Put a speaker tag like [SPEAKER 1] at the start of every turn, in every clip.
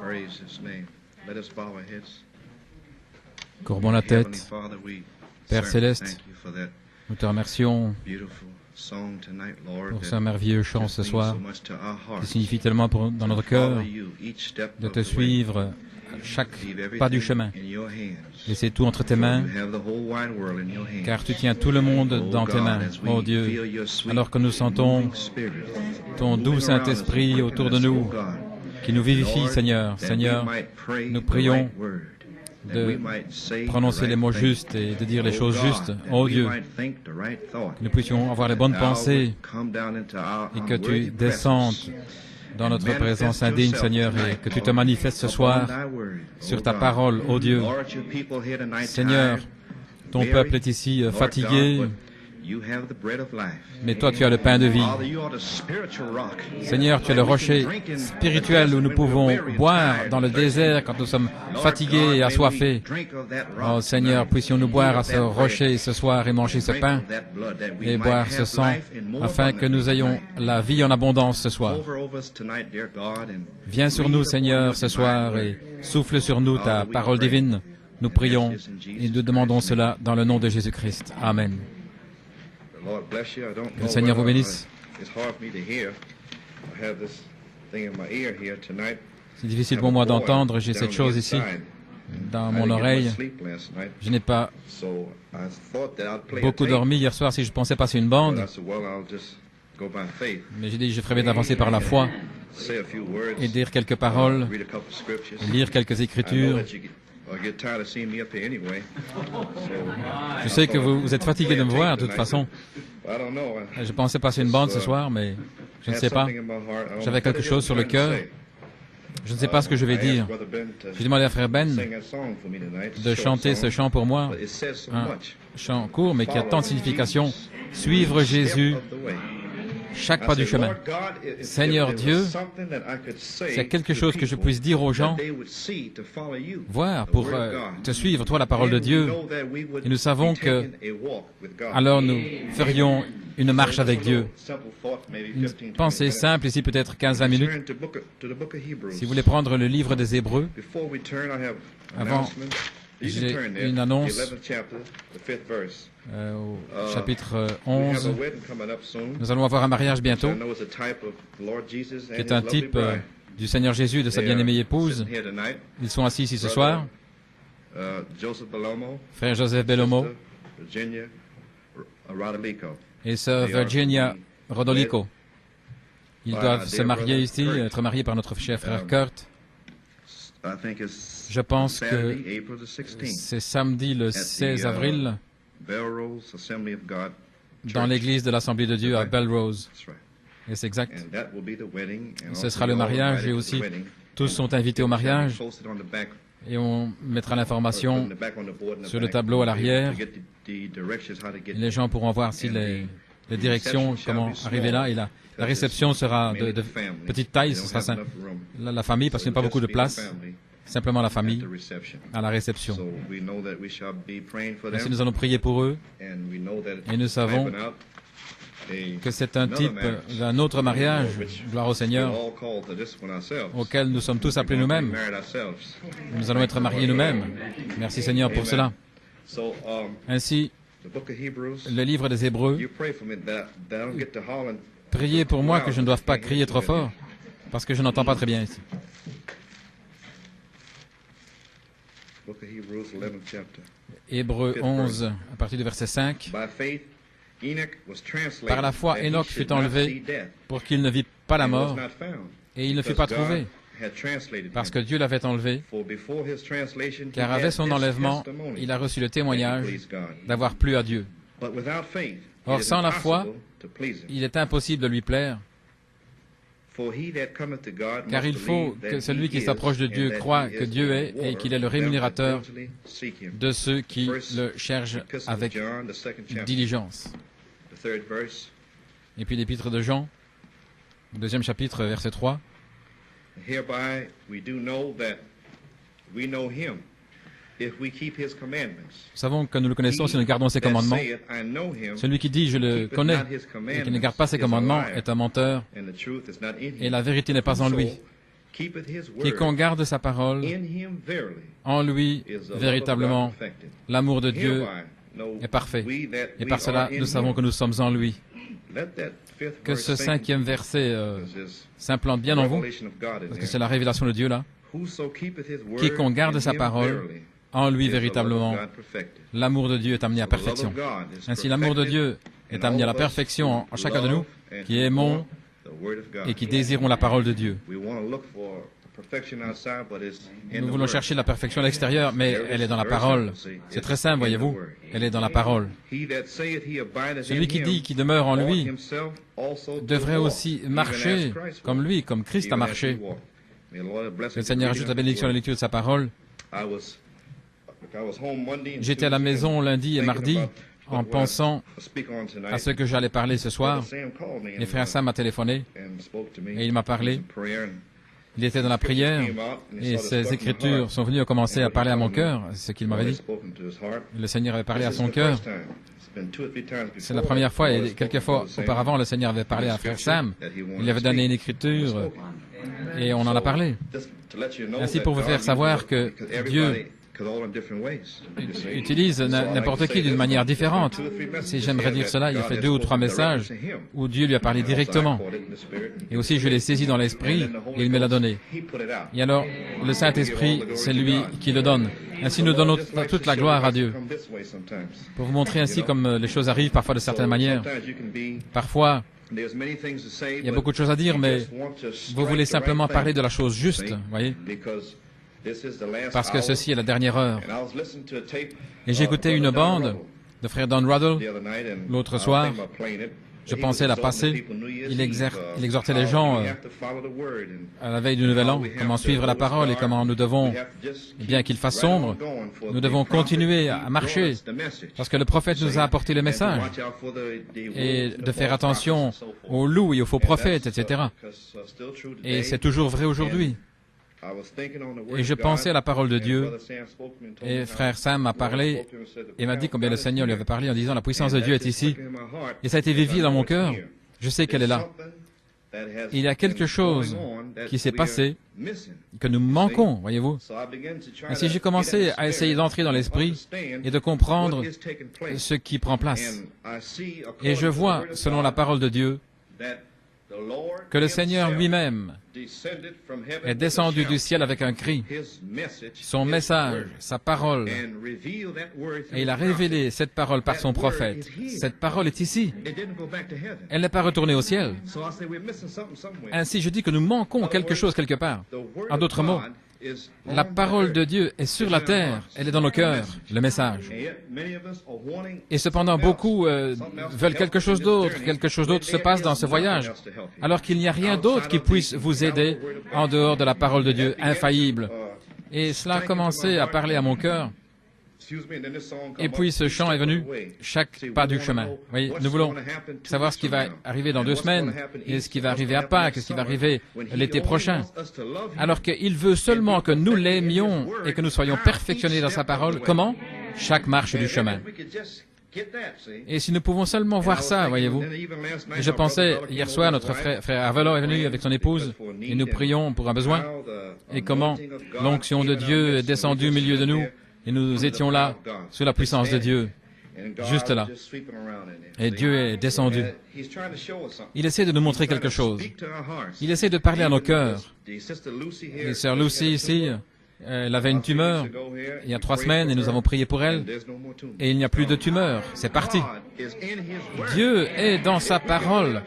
[SPEAKER 1] Praise His name. Let us bow our heads.
[SPEAKER 2] Courbons la
[SPEAKER 1] Heavenly
[SPEAKER 2] tête.
[SPEAKER 1] Father, we
[SPEAKER 2] Père
[SPEAKER 1] certainly
[SPEAKER 2] céleste,
[SPEAKER 1] thank you for that
[SPEAKER 2] nous te remercions
[SPEAKER 1] beautiful song tonight, Lord,
[SPEAKER 2] pour
[SPEAKER 1] that
[SPEAKER 2] ce merveilleux chant
[SPEAKER 1] just
[SPEAKER 2] ce
[SPEAKER 1] means
[SPEAKER 2] soir,
[SPEAKER 1] so much to our
[SPEAKER 2] qui
[SPEAKER 1] hearts.
[SPEAKER 2] signifie tellement dans notre
[SPEAKER 1] To
[SPEAKER 2] cœur
[SPEAKER 1] follow you each step
[SPEAKER 2] de
[SPEAKER 1] of
[SPEAKER 2] te
[SPEAKER 1] the way.
[SPEAKER 2] suivre à chaque
[SPEAKER 1] Leave
[SPEAKER 2] pas du
[SPEAKER 1] everything
[SPEAKER 2] chemin.
[SPEAKER 1] in your hands.
[SPEAKER 2] Laissez tout entre tes
[SPEAKER 1] For
[SPEAKER 2] mains,
[SPEAKER 1] you have the whole wide world in your hands.
[SPEAKER 2] car tu tiens tout le monde dans tes mains, ô Dieu. Alors que nous sentons ton doux Saint-Esprit autour de nous, qui nous vivifie, Seigneur. Seigneur, nous prions de prononcer les mots justes et de dire les choses justes, ô Dieu, que nous puissions avoir les bonnes pensées et que tu descendes dans notre présence indigne, Seigneur, et que tu te manifestes ce soir sur ta parole, ô Dieu. Seigneur, ton peuple est ici fatigué, mais toi tu as le pain de vie. Seigneur, tu es le rocher spirituel où nous pouvons boire dans le désert quand nous sommes fatigués et assoiffés. Oh Seigneur, puissions-nous boire à ce rocher ce soir et manger ce pain et boire ce sang afin que nous ayons la vie en abondance ce soir. Viens sur nous, Seigneur, ce soir et souffle sur nous ta parole divine. Nous prions et nous demandons cela dans le nom de Jésus-Christ. Amen. Que le Seigneur vous bénisse. C'est difficile pour moi d'entendre, j'ai cette chose ici dans mon oreille. Je n'ai pas beaucoup dormi hier soir si je pensais passer une bande. Mais j'ai dit, je ferais bien d'avancer par la foi et dire quelques paroles, lire quelques écritures. Je sais que vous êtes fatigué de me voir, de toute façon. Je pensais passer une bande ce soir, mais je ne sais pas. J'avais quelque chose sur le cœur. Je ne sais pas ce que je vais dire. J'ai demandé à Frère Ben de chanter ce chant pour moi. Un chant court, mais qui a tant de signification. Suivre Jésus chaque pas du chemin. Seigneur Dieu, s'il y a quelque chose que je puisse dire aux gens, voir pour te suivre, toi, la parole de Dieu, et nous savons que alors nous ferions une marche avec Dieu. Une pensée simple, ici peut-être 15-20 minutes. Si vous voulez prendre le livre des Hébreux, avant, j'ai une annonce au chapitre 11. Nous allons avoir un mariage bientôt, qui est un type du Seigneur Jésus et de sa bien-aimée épouse. Ils sont assis ici ce soir. Frère Joseph Bellomo et sœur Virginia Rodolico. Ils doivent se marier ici, être mariés par notre cher frère Kurt. Je pense que c'est samedi le 16 avril dans l'église de l'Assemblée de Dieu à Belrose. Et c'est exact. Ce sera le mariage et aussi tous sont invités au mariage. Et on mettra l'information sur le tableau à l'arrière. Les gens pourront voir si les directions, comment arriver là. Et la réception sera de petite taille, ce sera la famille, parce qu'il n'y a pas beaucoup de place. Simplement la famille à la réception. Ainsi, nous allons prier pour eux. Et nous savons que c'est un type d'un autre mariage, gloire au Seigneur, auquel nous sommes tous appelés nous-mêmes. Nous allons être mariés nous-mêmes. Merci Seigneur pour cela. Ainsi, le livre des Hébreux, priez pour moi que je ne doive pas crier trop fort, parce que je n'entends pas très bien ici. Hébreux 11, à partir du verset 5. Par la foi, Enoch fut enlevé pour qu'il ne vit pas la mort, et il ne fut pas trouvé, parce que Dieu l'avait enlevé, car avec son enlèvement, il a reçu le témoignage d'avoir plu à Dieu. Or, sans la foi, il est impossible de lui plaire, car il faut que celui qui s'approche de Dieu croie que Dieu est et qu'il est le rémunérateur de ceux qui le cherchent avec diligence. Et puis l'épître de Jean, deuxième chapitre, verset 3. Nous savons que nous le connaissons si nous gardons ses commandements. Celui qui dit « je le connais » et qui ne garde pas ses commandements est un menteur et la vérité n'est pas en lui. Quiconque garde sa parole, en lui, véritablement, l'amour de Dieu est parfait. Et par cela, nous savons que nous sommes en lui. Que ce 5e verset s'implante bien en vous, parce que c'est la révélation de Dieu là. Quiconque garde sa parole, en lui véritablement, l'amour de Dieu est amené à perfection. Ainsi, l'amour de Dieu est amené à la perfection en chacun de nous, qui aimons et qui désirons la parole de Dieu. Nous voulons chercher la perfection à l'extérieur, mais elle est dans la parole. C'est très simple, voyez-vous. Elle est dans la parole. Celui qui dit qu'il demeure en lui devrait aussi marcher comme lui, comme Christ a marché. Le Seigneur ajoute la bénédiction à la lecture de sa parole. J'étais à la maison lundi et mardi en pensant à ce que j'allais parler ce soir. Et frère Sam m'a téléphoné et il m'a parlé. Il était dans la prière et ses écritures sont venues commencer à parler à mon cœur, ce qu'il m'avait dit. Le Seigneur avait parlé à son cœur. C'est la première fois et quelques fois auparavant, le Seigneur avait parlé à frère Sam. Il avait donné une écriture et on en a parlé. Ainsi pour vous faire savoir que Dieu utilise n'importe qui d'une manière différente. Si j'aimerais dire cela, il a fait 2 ou 3 messages où Dieu lui a parlé directement. Et aussi, je l'ai saisi dans l'esprit et il me l'a donné. Et alors, le Saint-Esprit, c'est lui qui le donne. Ainsi, nous donnons toute la gloire à Dieu. Pour vous montrer ainsi comme les choses arrivent parfois de certaines manières. Parfois, il y a beaucoup de choses à dire, mais vous voulez simplement parler de la chose juste, voyez? Parce que ceci est la dernière heure. Et j'écoutais une bande de frère Don Ruddle l'autre soir. Je pensais la passer. Il exhortait les gens à la veille du Nouvel An, comment suivre la parole et comment nous devons, bien qu'il fasse sombre, nous devons continuer à marcher. Parce que le prophète nous a apporté le message. Et de faire attention aux loups et aux faux prophètes, etc. Et c'est toujours vrai aujourd'hui. Et je pensais à la parole de Dieu, et frère Sam m'a parlé et m'a dit combien le Seigneur lui avait parlé en disant la puissance de Dieu est ici, et ça a été vivifié dans mon cœur. Je sais qu'elle est là. Il y a quelque chose qui s'est passé, que nous manquons, voyez-vous. Ainsi j'ai commencé à essayer d'entrer dans l'esprit et de comprendre ce qui prend place. Et je vois, selon la parole de Dieu, que le Seigneur lui-même est descendu du ciel avec un cri, son message, sa parole, et il a révélé cette parole par son prophète. Cette parole est ici. Elle n'est pas retournée au ciel. Ainsi, je dis que nous manquons quelque chose quelque part. En d'autres mots, la parole de Dieu est sur la terre, elle est dans nos cœurs, le message. Et cependant, beaucoup veulent quelque chose d'autre se passe dans ce voyage, alors qu'il n'y a rien d'autre qui puisse vous aider en dehors de la parole de Dieu, infaillible. Et cela a commencé à parler à mon cœur. Et puis ce chant est venu, chaque pas du chemin. Oui, nous voulons savoir ce qui va arriver dans 2 semaines, et ce qui va arriver à Pâques, ce qui va arriver l'été prochain. Alors qu'il veut seulement que nous l'aimions et que nous soyons perfectionnés dans sa parole. Comment? Chaque marche du chemin. Et si nous pouvons seulement voir ça, voyez-vous. Et je pensais, hier soir, notre frère Avalon est venu avec son épouse, et nous prions pour un besoin, et comment l'onction de Dieu est descendue au milieu de nous. Et nous étions là, sous la puissance de Dieu, juste là. Et Dieu est descendu. Il essaie de nous montrer quelque chose. Il essaie de parler à nos cœurs. Et sœur Lucy ici, elle avait une tumeur il y a 3 semaines et nous avons prié pour elle. Et il n'y a plus de tumeur. C'est parti. Dieu est dans sa parole.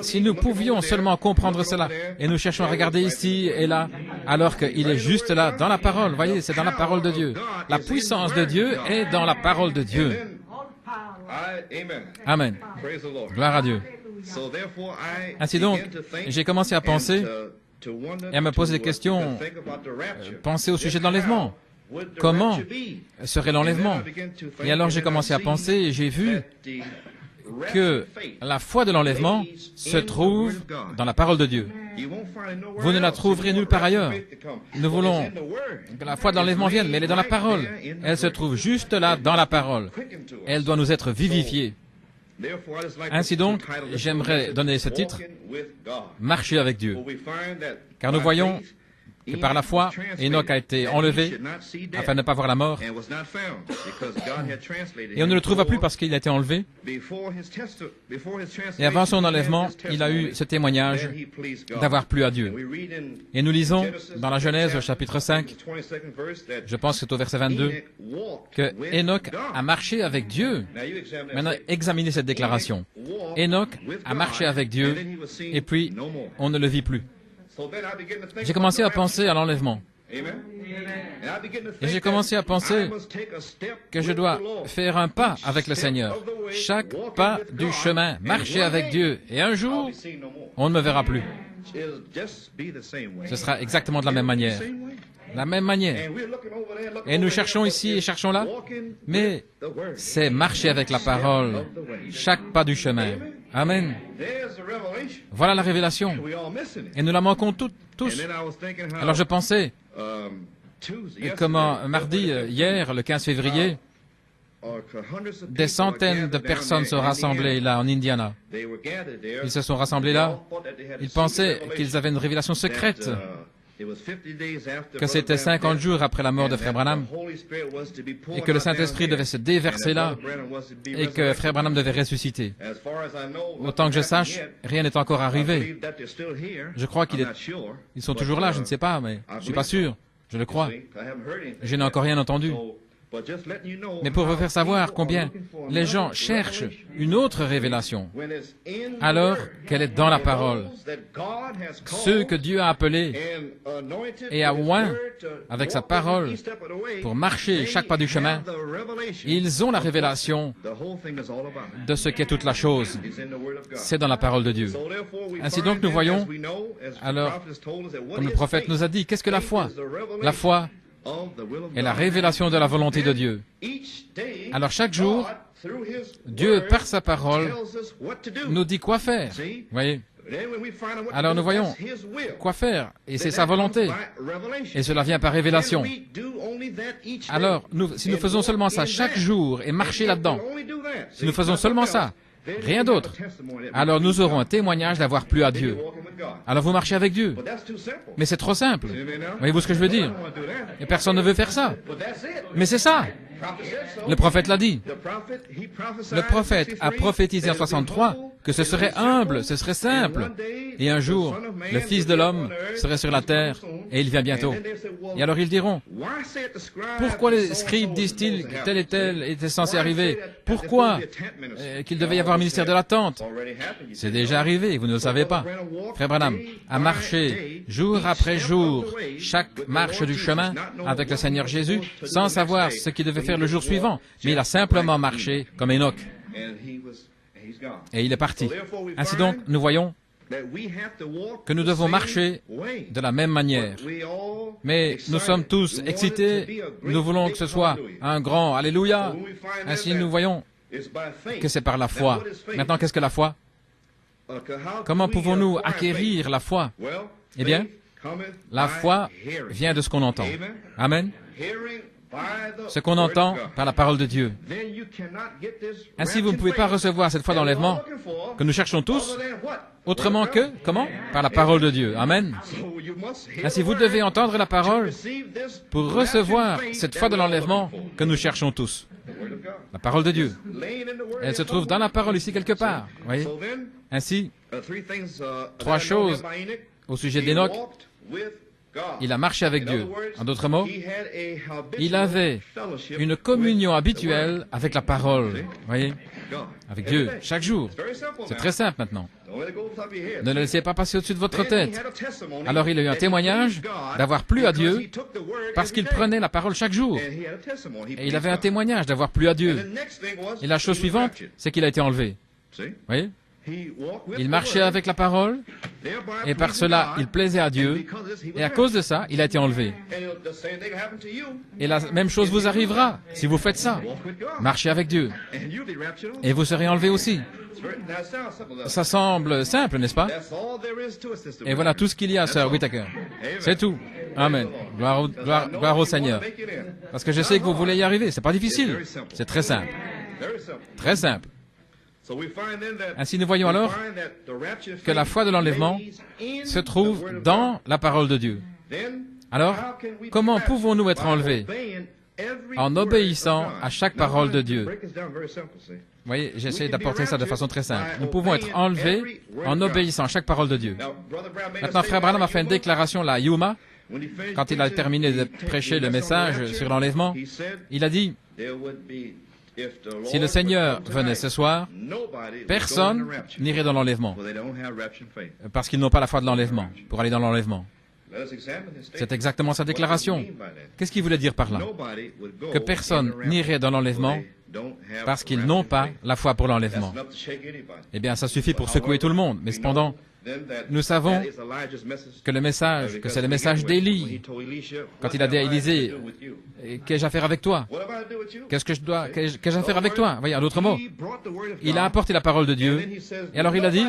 [SPEAKER 2] Si nous pouvions seulement comprendre cela, et nous cherchons à regarder ici et là, alors qu'il est juste là, dans la parole. Voyez, c'est dans la parole de Dieu. La puissance de Dieu est dans la parole de Dieu. Amen. Gloire à Dieu. Ainsi donc, j'ai commencé à penser et à me poser des questions. Penser au sujet de l'enlèvement. Comment serait l'enlèvement? Et alors j'ai commencé à penser et j'ai vu que la foi de l'enlèvement se trouve dans la parole de Dieu. Vous ne la trouverez nulle part ailleurs. Nous voulons que la foi de l'enlèvement vienne, mais elle est dans la parole. Elle se trouve juste là, dans la parole. Elle doit nous être vivifiée. Ainsi donc, j'aimerais donner ce titre, « Marcher avec Dieu ». Car nous voyons que par la foi, Enoch a été enlevé afin de ne pas voir la mort. Et on ne le trouva plus parce qu'il a été enlevé. Et avant son enlèvement, il a eu ce témoignage d'avoir plu à Dieu. Et nous lisons dans la Genèse, au chapitre 5, je pense que c'est au verset 22, que Enoch a marché avec Dieu. Maintenant, examinez cette déclaration. Enoch a marché avec Dieu, et puis on ne le vit plus. J'ai commencé à penser à l'enlèvement. Et j'ai commencé à penser que je dois faire un pas avec le Seigneur. Chaque pas du chemin, marcher avec Dieu. Et un jour, on ne me verra plus. Ce sera exactement de la même manière. La même manière. Et nous cherchons ici et cherchons là. Mais c'est marcher avec la parole. Chaque pas du chemin. Amen. Voilà la révélation. Et nous la manquons tous. Alors je pensais, comment mardi, hier, le 15 février, des centaines de personnes se rassemblaient là, en Indiana. Ils se sont rassemblés là. Ils pensaient qu'ils avaient une révélation secrète, que c'était 50 jours après la mort de Frère Branham, et que le Saint-Esprit devait se déverser là, et que Frère Branham devait ressusciter. Autant que je sache, rien n'est encore arrivé. Je crois qu'ils sont toujours là, je ne sais pas, mais je ne suis pas sûr. Je le crois. Je n'ai encore rien entendu. Mais pour vous faire savoir combien les gens cherchent une autre révélation, alors qu'elle est dans la parole. Ceux que Dieu a appelés et a oints avec sa parole pour marcher chaque pas du chemin, ils ont la révélation de ce qu'est toute la chose. C'est dans la parole de Dieu. Ainsi donc, nous voyons, alors, comme le prophète nous a dit, qu'est-ce que la foi? La foi est la révélation de la volonté de Dieu. Alors chaque jour, Dieu, par sa parole, nous dit quoi faire. Vous voyez? Alors nous voyons quoi faire, et c'est sa volonté. Et cela vient par révélation. Alors, si nous faisons seulement ça chaque jour et marcher là-dedans, si nous faisons seulement ça, rien d'autre, alors nous aurons un témoignage d'avoir plu à Dieu. Alors vous marchez avec Dieu. Mais c'est trop simple. Voyez-vous ce que je veux dire? Et personne ne veut faire ça. Mais c'est ça. Le prophète l'a dit. Le prophète a prophétisé en 63 que ce serait humble, ce serait simple. Et un jour, le Fils de l'homme serait sur la terre, et il vient bientôt. Et alors ils diront, pourquoi les scribes disent-ils que tel et tel était censé arriver? Pourquoi qu'il devait y avoir un ministère de l'attente? C'est déjà arrivé, vous ne le savez pas. Frère Branham a marché jour après jour, chaque marche du chemin avec le Seigneur Jésus, sans savoir ce qu'il devait faire le jour suivant, mais il a simplement marché comme Enoch. Et il est parti. Ainsi donc, nous voyons que nous devons marcher de la même manière. Mais nous sommes tous excités, nous voulons que ce soit un grand Alléluia. Ainsi nous voyons que c'est par la foi. Maintenant, qu'est-ce que la foi? Comment pouvons-nous acquérir la foi? Eh bien, la foi vient de ce qu'on entend. Amen. Ce qu'on entend par la parole de Dieu. Ainsi, vous ne pouvez pas recevoir cette foi d'enlèvement que nous cherchons tous, autrement que, comment? Par la parole de Dieu. Amen. Ainsi, vous devez entendre la parole pour recevoir cette foi de l'enlèvement que nous cherchons tous. La parole de Dieu. Elle se trouve dans la parole ici quelque part. Voyez? Ainsi, trois choses au sujet d'Enoch. Il a marché avec Dieu. En d'autres mots, il avait une communion habituelle avec la parole. Voyez? Avec Dieu, chaque jour. C'est très simple maintenant. Ne le laissez pas passer au-dessus de votre tête. Alors il a eu un témoignage d'avoir plu à Dieu parce qu'il prenait la parole chaque jour. Et il avait un témoignage d'avoir plu à Dieu. Et la chose suivante, c'est qu'il a été enlevé. Voyez? Il marchait avec la parole, et par cela, il plaisait à Dieu, et à cause de ça, il a été enlevé. Et la même chose vous arrivera si vous faites ça. Marchez avec Dieu, et vous serez enlevé aussi. Ça semble simple, n'est-ce pas? Et voilà tout ce qu'il y a, sœur Whittaker. C'est tout. Amen. Gloire au Seigneur. Parce que je sais que vous voulez y arriver. C'est pas difficile. C'est très simple. Très simple. Ainsi, nous voyons alors que la foi de l'enlèvement se trouve dans la parole de Dieu. Alors, comment pouvons-nous être enlevés? En obéissant à chaque parole de Dieu. Vous voyez, j'essaie d'apporter ça de façon très simple. Nous pouvons être enlevés en obéissant à chaque parole de Dieu. Maintenant, Frère Branham a fait une déclaration là à Yuma, quand il a terminé de prêcher le message sur l'enlèvement. Il a dit, si le Seigneur venait ce soir, personne n'irait dans l'enlèvement, parce qu'ils n'ont pas la foi de l'enlèvement, pour aller dans l'enlèvement. C'est exactement sa déclaration. Qu'est-ce qu'il voulait dire par là? Que personne n'irait dans l'enlèvement parce qu'ils n'ont pas la foi pour l'enlèvement. Eh bien, ça suffit pour secouer tout le monde. Mais cependant, nous savons que c'est le message d'Élie. Quand il a dit à Élisée, qu'ai-je à faire avec toi? Qu'ai-je à faire avec toi? Voyez, en d'autres mots, il a apporté la parole de Dieu, et alors il a dit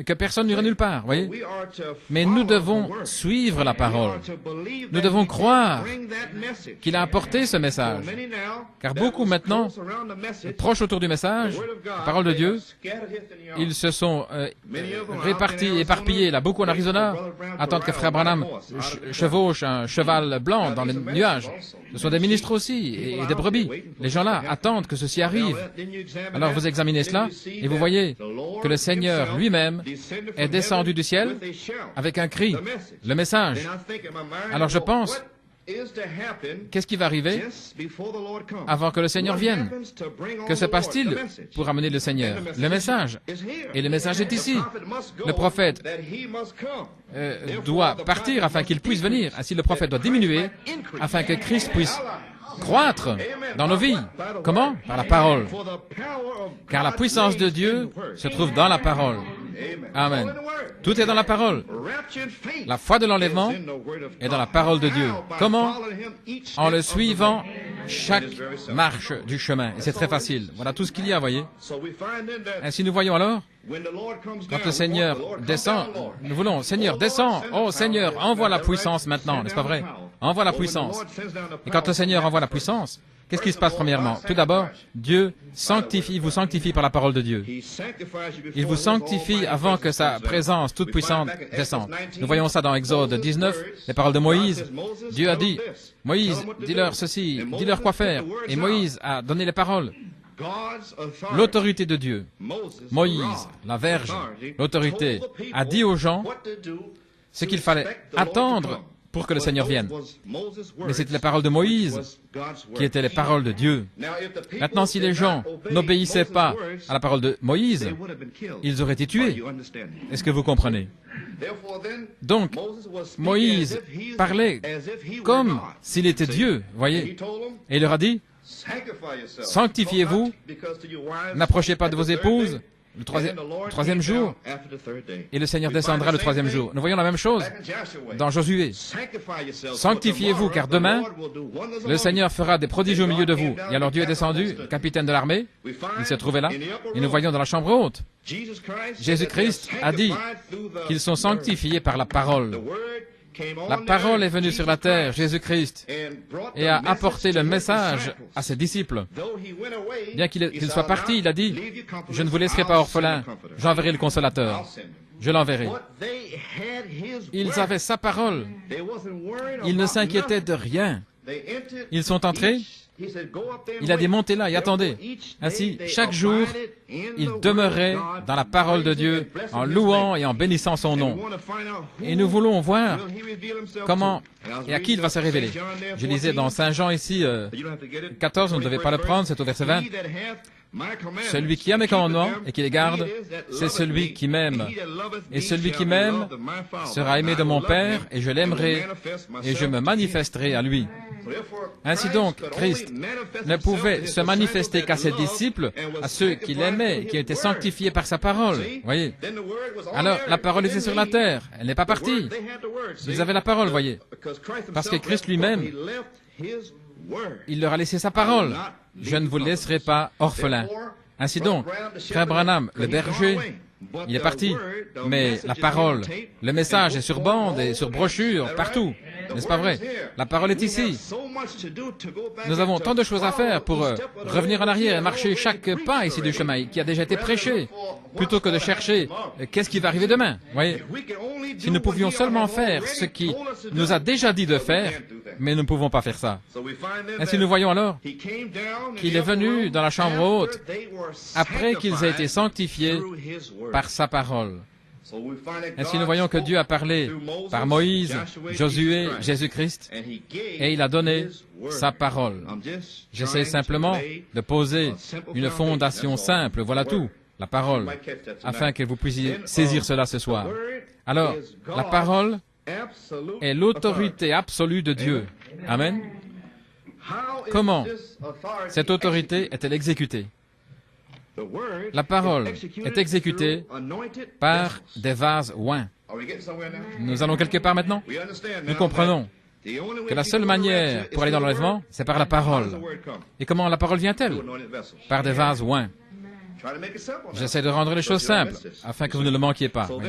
[SPEAKER 2] que personne n'irait nulle part, voyez. Mais nous devons suivre la parole. Nous devons croire qu'il a apporté ce message. Car beaucoup maintenant, proches autour du message, la parole de Dieu, ils se sont répartis, éparpillés, là, beaucoup en Arizona, attendent que Frère Branham chevauche un cheval blanc dans les nuages. Ce sont des ministres aussi, et des brebis. Les gens là attendent que ceci arrive. Alors vous examinez cela, et vous voyez que le Seigneur lui-même est descendu du ciel avec un cri, le message. Alors je pense, qu'est-ce qui va arriver avant que le Seigneur vienne? Que se passe-t-il pour amener le Seigneur? Le message. Et le message est ici. Le prophète doit partir afin qu'il puisse venir. Ainsi, le prophète doit diminuer afin que Christ puisse croître dans nos vies. Comment? Par la parole. Car la puissance de Dieu se trouve dans la parole. Amen. Tout est dans la parole. La foi de l'enlèvement est dans la parole de Dieu. Comment? En le suivant chaque marche du chemin. Et c'est très facile. Voilà tout ce qu'il y a, voyez. Ainsi, nous voyons alors, quand le Seigneur descend, nous voulons, Seigneur, descends. Oh, Seigneur, envoie la puissance maintenant, n'est-ce pas vrai? Envoie la puissance. Et quand le Seigneur envoie la puissance, qu'est-ce qui se passe premièrement? Tout d'abord, Dieu vous sanctifie par la parole de Dieu. Il vous sanctifie avant que sa présence toute puissante descende. Nous voyons ça dans Exode 19, les paroles de Moïse. Dieu a dit, Moïse, dis-leur ceci, dis-leur quoi faire. Et Moïse a donné les paroles. L'autorité de Dieu, Moïse, la Verge, l'autorité, a dit aux gens ce qu'il fallait attendre pour que le Seigneur vienne. Mais c'était les paroles de Moïse qui étaient les paroles de Dieu. Maintenant, si les gens n'obéissaient pas à la parole de Moïse, ils auraient été tués. Est-ce que vous comprenez? Donc, Moïse parlait comme s'il était Dieu, voyez. Et il leur a dit, sanctifiez-vous, n'approchez pas de vos épouses, le troisième jour, et le Seigneur descendra le troisième jour. Nous voyons la même chose dans Josué. Sanctifiez-vous, car demain, le Seigneur fera des prodiges au milieu de vous. Et alors Dieu est descendu, le capitaine de l'armée, il se trouvait là, et nous voyons dans la chambre haute. Jésus-Christ a dit qu'ils sont sanctifiés par la parole. La parole est venue sur la terre, Jésus-Christ, et a apporté le message à ses disciples. Bien qu'il soit parti, il a dit, « Je ne vous laisserai pas orphelins, j'enverrai le Consolateur. Je l'enverrai. » Ils avaient sa parole. Ils ne s'inquiétaient de rien. Ils sont entrés. Il a dit, montez là et attendez. Ainsi, chaque jour, il demeurait dans la parole de Dieu en louant et en bénissant son nom. Et nous voulons voir comment et à qui il va se révéler. Je lisais dans Saint Jean ici, 14, vous ne devez pas le prendre, c'est au verset 20. Celui qui a mes commandements et qui les garde, c'est celui qui m'aime. Et celui qui m'aime sera aimé de mon Père, et je l'aimerai, et je me manifesterai à lui. Ainsi donc, Christ ne pouvait se manifester qu'à ses disciples, à ceux qui l'aimaient, qui étaient sanctifiés par sa parole. Voyez. Alors, la parole était sur la terre. Elle n'est pas partie. Ils avaient la parole, voyez. Parce que Christ lui-même, il leur a laissé sa parole. Je ne vous laisserai pas orphelins. Ainsi donc, Frère Branham, le berger, il est parti. Mais la parole, le message est sur bande et sur brochure, partout. N'est-ce pas vrai? La parole est ici. Nous avons tant de choses à faire pour revenir en arrière et marcher chaque pas ici du chemin qui a déjà été prêché, plutôt que de chercher qu'est-ce qui va arriver demain. Voyez, si nous pouvions seulement faire ce qui nous a déjà dit de faire, mais nous ne pouvons pas faire ça. Ainsi nous voyons alors qu'il est venu dans la chambre haute après qu'ils aient été sanctifiés par sa parole. Ainsi nous voyons que Dieu a parlé par Moïse, Josué, Jésus-Christ, et il a donné sa parole. J'essaie simplement de poser une fondation simple, voilà tout, la parole, afin que vous puissiez saisir cela ce soir. Alors, la parole est l'autorité absolue de Dieu. Amen. Comment cette autorité est-elle exécutée? La parole est exécutée par des vases oints. Nous allons quelque part maintenant? Nous comprenons que la seule manière pour aller dans l'enlèvement, c'est par la parole. Et comment la parole vient-elle? Par des vases oints. J'essaie de rendre les choses simples, afin que vous ne le manquiez pas. Oui.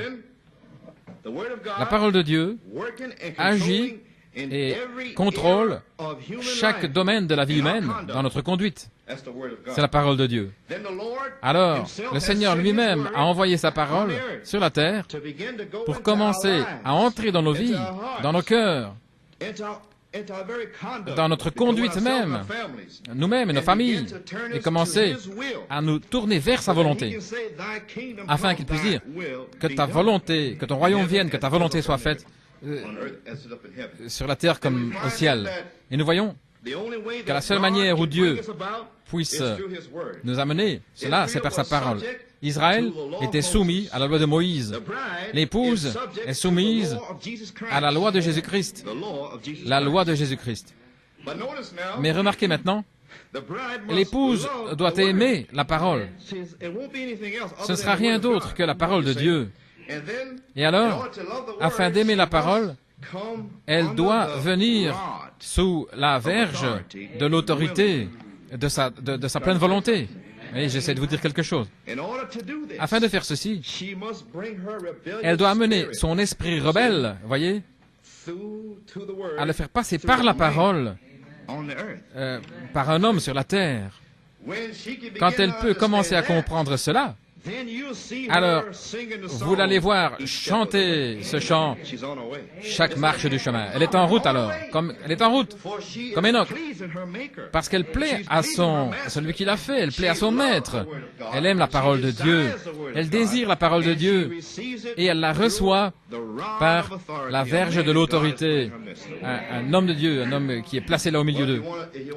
[SPEAKER 2] La parole de Dieu agit et contrôle chaque domaine de la vie humaine dans notre conduite. C'est la parole de Dieu. Alors, le Seigneur lui-même a envoyé sa parole sur la terre pour commencer à entrer dans nos vies, dans nos cœurs, dans notre conduite même, nous-mêmes et nos familles, et commencer à nous tourner vers sa volonté, afin qu'il puisse dire que ta volonté, que ton royaume vienne, que ta volonté soit faite sur la terre comme au ciel. Et nous voyons que la seule manière où Dieu puisse nous amener, cela, c'est par sa parole. Israël était soumis à la loi de Moïse. L'épouse est soumise à la loi de Jésus-Christ. La loi de Jésus-Christ. Mais remarquez maintenant, l'épouse doit aimer la parole. Ce ne sera rien d'autre que la parole de Dieu. Et alors, afin d'aimer la parole, elle doit venir sous la verge de l'autorité de sa pleine volonté. Et j'essaie de vous dire quelque chose. Afin de faire ceci, elle doit amener son esprit rebelle, voyez, à le faire passer par la parole, par un homme sur la terre. Quand elle peut commencer à comprendre cela, alors, vous l'allez voir chanter ce chant chaque marche du chemin. Elle est en route alors, elle est en route, comme Enoch, parce qu'elle plaît à celui qui l'a fait, elle plaît à son maître. Elle aime la parole de Dieu, elle désire la parole de Dieu, et elle la reçoit par la verge de l'autorité. Un homme de Dieu, un homme qui est placé là au milieu d'eux. Et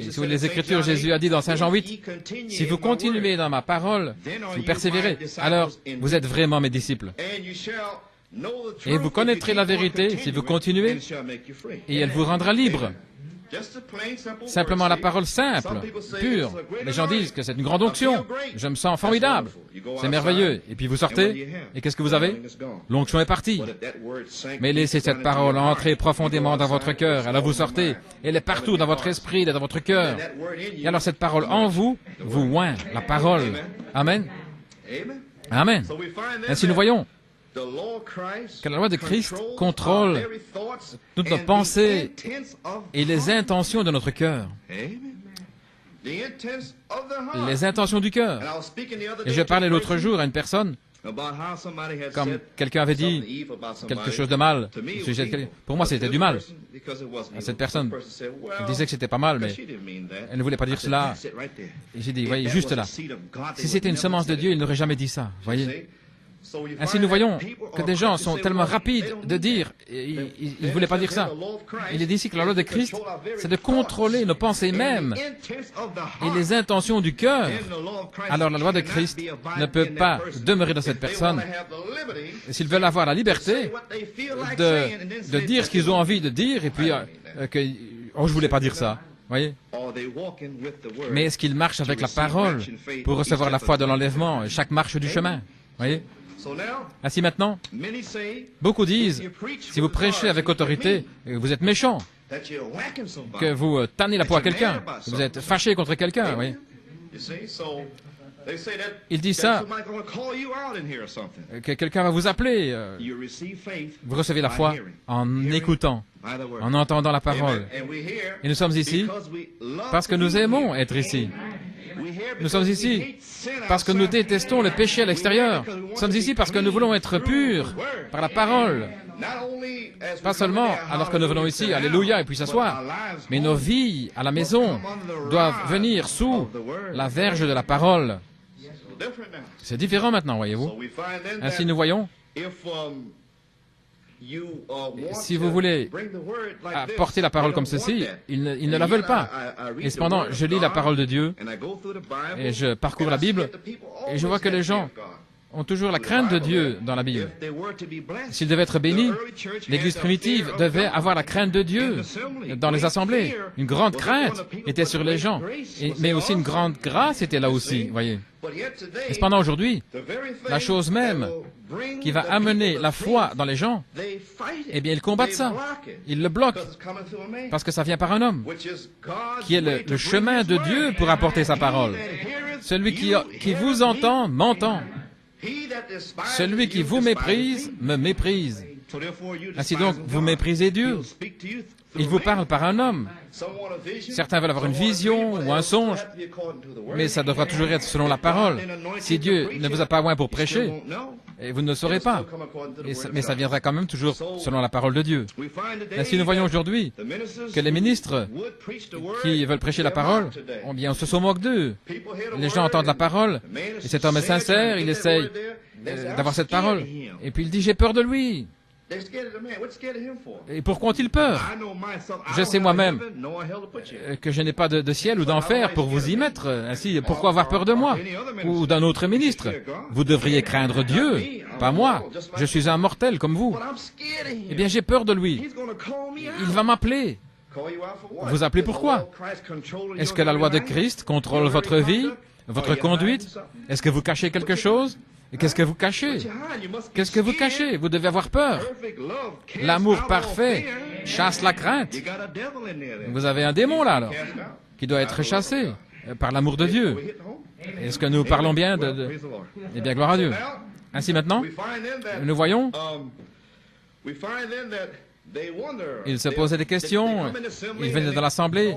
[SPEAKER 2] si vous voulez les Écritures, Jésus a dit dans Saint Jean 8, « Si vous continuez dans ma parole, vous persévérez, alors vous êtes vraiment mes disciples. Et vous connaîtrez la vérité si vous continuez, et elle vous rendra libre. » Simplement la parole simple, pure. Les gens disent que c'est une grande onction. Je me sens formidable. C'est merveilleux. Et puis vous sortez, et qu'est-ce que vous avez? L'onction est partie. Mais laissez cette parole entrer profondément dans votre cœur. Alors vous sortez. Elle est partout dans votre esprit, dans votre cœur. Et alors cette parole en vous, vous oint la parole. Amen. Amen. Ainsi nous voyons que la loi de Christ contrôle toutes nos pensées et les intentions de notre cœur. Les intentions du cœur. Et je parlais l'autre jour à une personne, comme quelqu'un avait dit quelque chose de mal. Pour moi, c'était du mal. Cette personne disait que c'était pas mal, mais elle ne voulait pas dire cela. Et j'ai dit, voyez, juste là. Si c'était une semence de Dieu, il n'aurait jamais dit ça. Voyez. Ainsi, nous voyons que des gens sont tellement rapides de dire, ils ne voulaient pas dire ça. Il est dit ici que la loi de Christ, c'est de contrôler nos pensées mêmes et les intentions du cœur. Alors la loi de Christ ne peut pas demeurer dans cette personne. S'ils veulent avoir la liberté de dire ce qu'ils ont envie de dire, et puis que, oh, je voulais pas dire ça. Voyez? Mais est-ce qu'ils marchent avec la parole pour recevoir la foi de l'enlèvement, chaque marche du chemin? Voyez? Ainsi maintenant, beaucoup disent, si vous prêchez avec autorité, vous êtes méchant, que vous tannez la peau à quelqu'un, que vous êtes fâché contre quelqu'un. Oui. Il dit ça, que quelqu'un va vous appeler. Vous recevez la foi en écoutant, en entendant la parole. Et nous sommes ici parce que nous aimons être ici. Nous sommes ici parce que nous détestons le péché à l'extérieur. Nous sommes ici parce que nous voulons être purs par la parole. Pas seulement alors que nous venons ici, alléluia, et puis s'asseoir, mais nos vies à la maison doivent venir sous la verge de la parole. C'est différent maintenant, voyez-vous. Ainsi, nous voyons, si vous voulez apporter la parole comme ceci, ils ne la veulent pas. Et cependant, je lis la parole de Dieu, et je parcours la Bible, et je vois que les gens ont toujours la crainte de Dieu dans la Bible. S'ils devaient être bénis, l'Église primitive devait avoir la crainte de Dieu dans les assemblées. Une grande crainte était sur les gens, mais aussi une grande grâce était là aussi, voyez. Et cependant, aujourd'hui, la chose même qui va amener la foi dans les gens, eh bien, ils combattent ça. Ils le bloquent, parce que ça vient par un homme, qui est le chemin de Dieu pour apporter sa parole. Celui qui vous entend, m'entend. Celui qui vous méprise, me méprise. Ainsi donc, vous méprisez Dieu. Il vous parle par un homme. Certains veulent avoir une vision ou un songe, mais ça devra toujours être selon la parole. Si Dieu ne vous a pas oint pour prêcher, et vous ne le saurez pas. Mais ça viendra quand même toujours selon la parole de Dieu. Ainsi, nous voyons aujourd'hui que les ministres qui veulent prêcher la parole, on se moque d'eux. Les gens entendent la parole, et cet homme est sincère, il essaye d'avoir cette parole. Et puis il dit, j'ai peur de lui. Et pourquoi ont-ils peur? Je sais moi-même que je n'ai pas de ciel ou d'enfer pour vous y mettre. Ainsi, pourquoi avoir peur de moi ou d'un autre ministre? Vous devriez craindre Dieu, pas moi. Je suis un mortel comme vous. Eh bien, j'ai peur de lui. Il va m'appeler. Vous appelez pourquoi? Est-ce que la loi de Christ contrôle votre vie, votre conduite? Est-ce que vous cachez quelque chose? Et qu'est-ce que vous cachez? Qu'est-ce que vous cachez? Vous devez avoir peur. L'amour parfait chasse la crainte. Vous avez un démon là, alors, qui doit être chassé par l'amour de Dieu. Est-ce que nous parlons bien de... Eh bien, gloire à Dieu. Ainsi maintenant, nous voyons, ils se posaient des questions, ils venaient dans l'assemblée,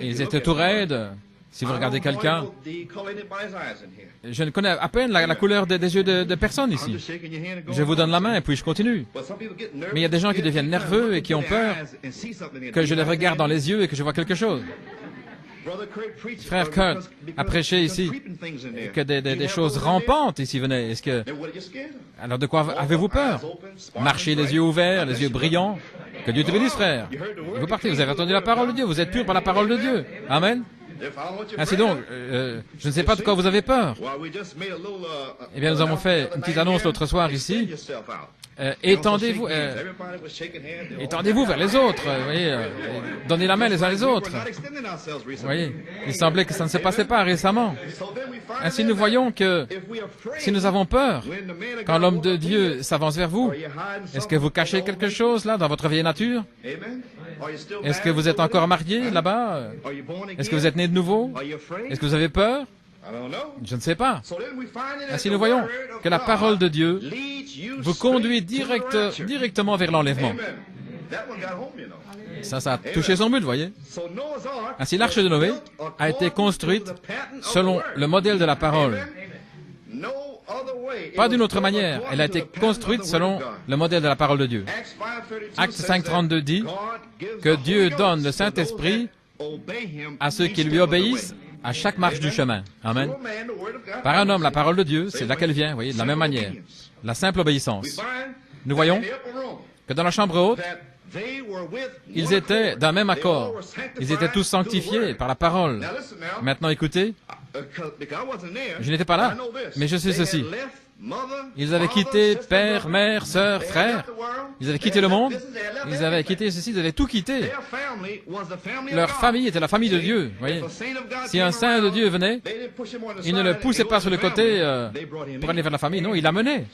[SPEAKER 2] ils étaient tout raides. Si vous regardez quelqu'un, je ne connais à peine la couleur des yeux de personne ici. Je vous donne la main et puis je continue. Mais il y a des gens qui deviennent nerveux et qui ont peur que je les regarde dans les yeux et que je vois quelque chose. Frère Kurt a prêché ici que des choses rampantes ici venaient. Alors de quoi avez-vous peur? Marchez les yeux ouverts, les yeux brillants. Que Dieu te bénisse, frère. Vous partez, vous avez entendu la parole de Dieu, vous êtes pur par la parole de Dieu. Amen. Ainsi donc, je ne sais pas de quoi vous avez peur. Eh bien, nous avons fait une petite annonce l'autre soir ici. Étendez-vous vers les autres. Voyez, donnez la main les uns les autres. Voyez, il semblait que ça ne se passait pas récemment. Ainsi, nous voyons que si nous avons peur, quand l'homme de Dieu s'avance vers vous, est-ce que vous cachez quelque chose là dans votre vieille nature? Est-ce que vous êtes encore marié là-bas? Est-ce que vous êtes né de nouveau? Est-ce que vous avez peur? Je ne sais pas. Ainsi, nous voyons que la parole de Dieu vous conduit directement vers l'enlèvement. Ça a touché son but, vous voyez. Ainsi, l'arche de Noé a été construite selon le modèle de la parole. Pas d'une autre manière. Elle a été construite selon le modèle de la parole de Dieu. Acte 5.32 dit que Dieu donne le Saint-Esprit à ceux qui lui obéissent à chaque marche du chemin. Amen. Par un homme, la parole de Dieu, c'est là qu'elle vient, vous voyez, de la même manière. La simple obéissance. Nous voyons que dans la chambre haute, ils étaient d'un même accord. Ils étaient tous sanctifiés par la parole. Maintenant, écoutez, je n'étais pas là, mais je sais ceci. Ils avaient quitté père, mère, sœur, frère. Ils avaient quitté le monde. Ils avaient quitté ceci, ils avaient tout quitté. Leur famille était la famille de Dieu. Voyez. Si un saint de Dieu venait, il ne le poussait pas sur le côté pour aller vers la famille. Non, il l'amenait.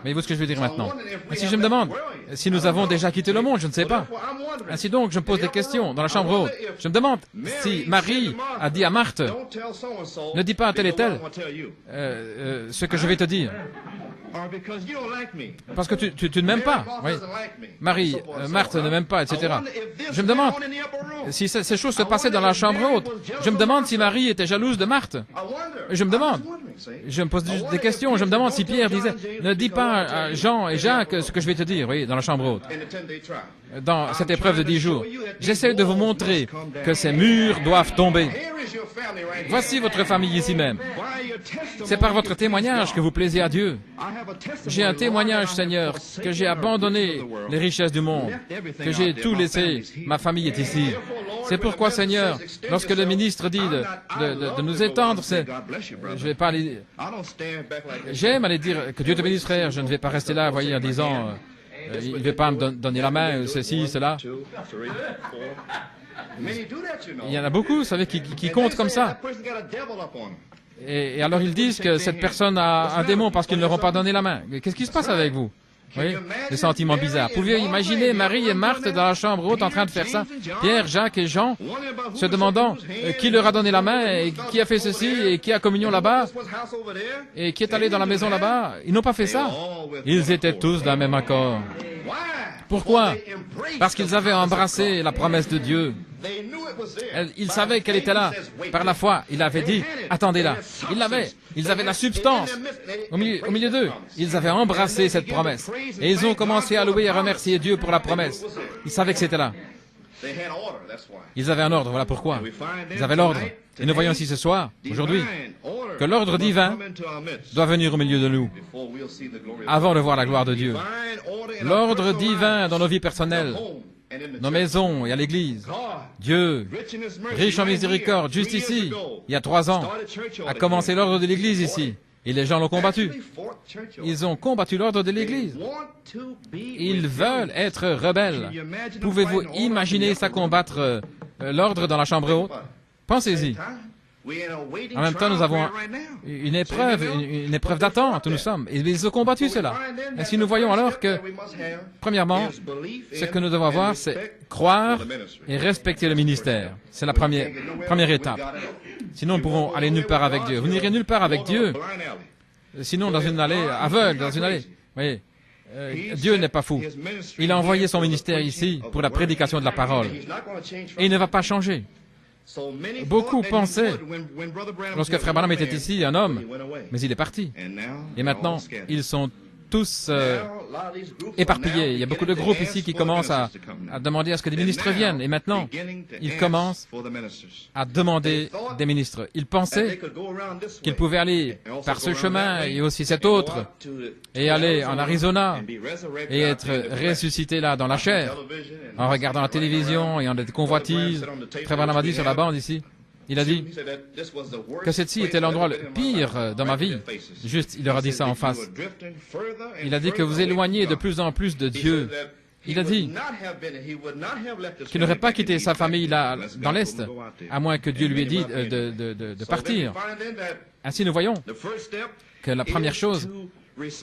[SPEAKER 2] Mais vous ce que je veux dire maintenant. Si je me demande, si nous avons déjà quitté le monde, je ne sais pas. Ainsi donc, je me pose des questions dans la chambre haute. Je me demande si Marie a dit à Marthe, ne dis pas à tel et tel ce que je vais te dire. Parce que tu ne m'aimes pas. Oui. Marie, Marthe ne m'aime pas, etc. Je me demande si ces choses se passaient dans la chambre haute. Je me demande si Marie était jalouse de Marthe. Je me demande. Je me pose des questions. Je me demande si Pierre disait, ne dis pas à Jean et Jacques ce que je vais te dire, oui, dans la chambre haute. Dans cette épreuve de 10 jours. J'essaie de vous montrer que ces murs doivent tomber. Voici votre famille ici même. C'est par votre témoignage que vous plaisez à Dieu. J'ai un témoignage, Seigneur, que j'ai abandonné les richesses du monde, que j'ai tout laissé. Ma famille est ici. C'est pourquoi, Seigneur, lorsque le ministre dit de nous étendre, je vais pas aller... J'aime aller dire que Dieu te bénisse, frère. Je ne vais pas rester là, voyez, en disant... il ne veut pas me donner la main, ceci, cela. Il y en a beaucoup, vous savez, qui comptent comme ça. Et alors ils disent que cette personne a un démon parce qu'ils ne leur ont pas donné la main. Qu'est-ce qui se passe avec vous? Oui, des sentiments bizarres. Pouvez-vous imaginer Marie et Marthe dans la chambre haute en train de faire ça? Pierre, Jacques et Jean se demandant qui leur a donné la main et qui a fait ceci et qui a communion là-bas et qui est allé dans la maison là-bas. Ils n'ont pas fait ça. Ils étaient tous d'un même accord. Pourquoi? Parce qu'ils avaient embrassé la promesse de Dieu. Ils savaient qu'elle était là. Par la foi, il avait dit, attendez-la. Ils l'avaient. Ils avaient la substance au milieu d'eux. Ils avaient embrassé cette promesse. Et ils ont commencé à louer et à remercier Dieu pour la promesse. Ils savaient que c'était là. Ils avaient un ordre, voilà pourquoi. Ils avaient l'ordre. Et nous voyons ici ce soir, aujourd'hui, que l'ordre divin doit venir au milieu de nous, avant de voir la gloire de Dieu. L'ordre divin dans nos vies personnelles, nos maisons et à l'Église. Dieu, riche en miséricorde, juste ici, il y a 3 ans, a commencé l'ordre de l'Église ici. Et les gens l'ont combattu. Ils ont combattu l'ordre de l'Église. Ils veulent être rebelles. Pouvez-vous imaginer ça combattre l'ordre dans la chambre haute? Pensez-y. En même temps, nous avons une épreuve d'attente où nous sommes. Et ils ont combattu cela. Et si nous voyons alors que, premièrement, ce que nous devons avoir, c'est croire et respecter le ministère. C'est la première étape. Sinon, nous pourrons aller nulle part avec Dieu. Vous n'irez nulle part avec Dieu. Sinon, dans une allée aveugle, dans une allée. Vous voyez, Dieu n'est pas fou. Il a envoyé son ministère ici pour la prédication de la parole. Et il ne va pas changer. Beaucoup pensaient, lorsque Frère Branham était ici, un homme, mais il est parti. Et maintenant, ils sont tous éparpillés. Il y a beaucoup de groupes ici qui commencent à demander à ce que des ministres viennent. Et maintenant, ils commencent à demander des ministres. Ils pensaient qu'ils pouvaient aller par ce chemin et aussi cet autre, et aller en Arizona et être ressuscités là dans la chair, en regardant la télévision et en des convoitises. Frère Branham a dit sur la bande ici, il a dit que ceci était l'endroit le pire dans ma vie. Juste, il leur a dit ça en face. Il a dit que vous éloignez de plus en plus de Dieu. Il a dit qu'il n'aurait pas quitté sa famille là, dans l'Est, à moins que Dieu lui ait dit de partir. Ainsi, nous voyons que la première chose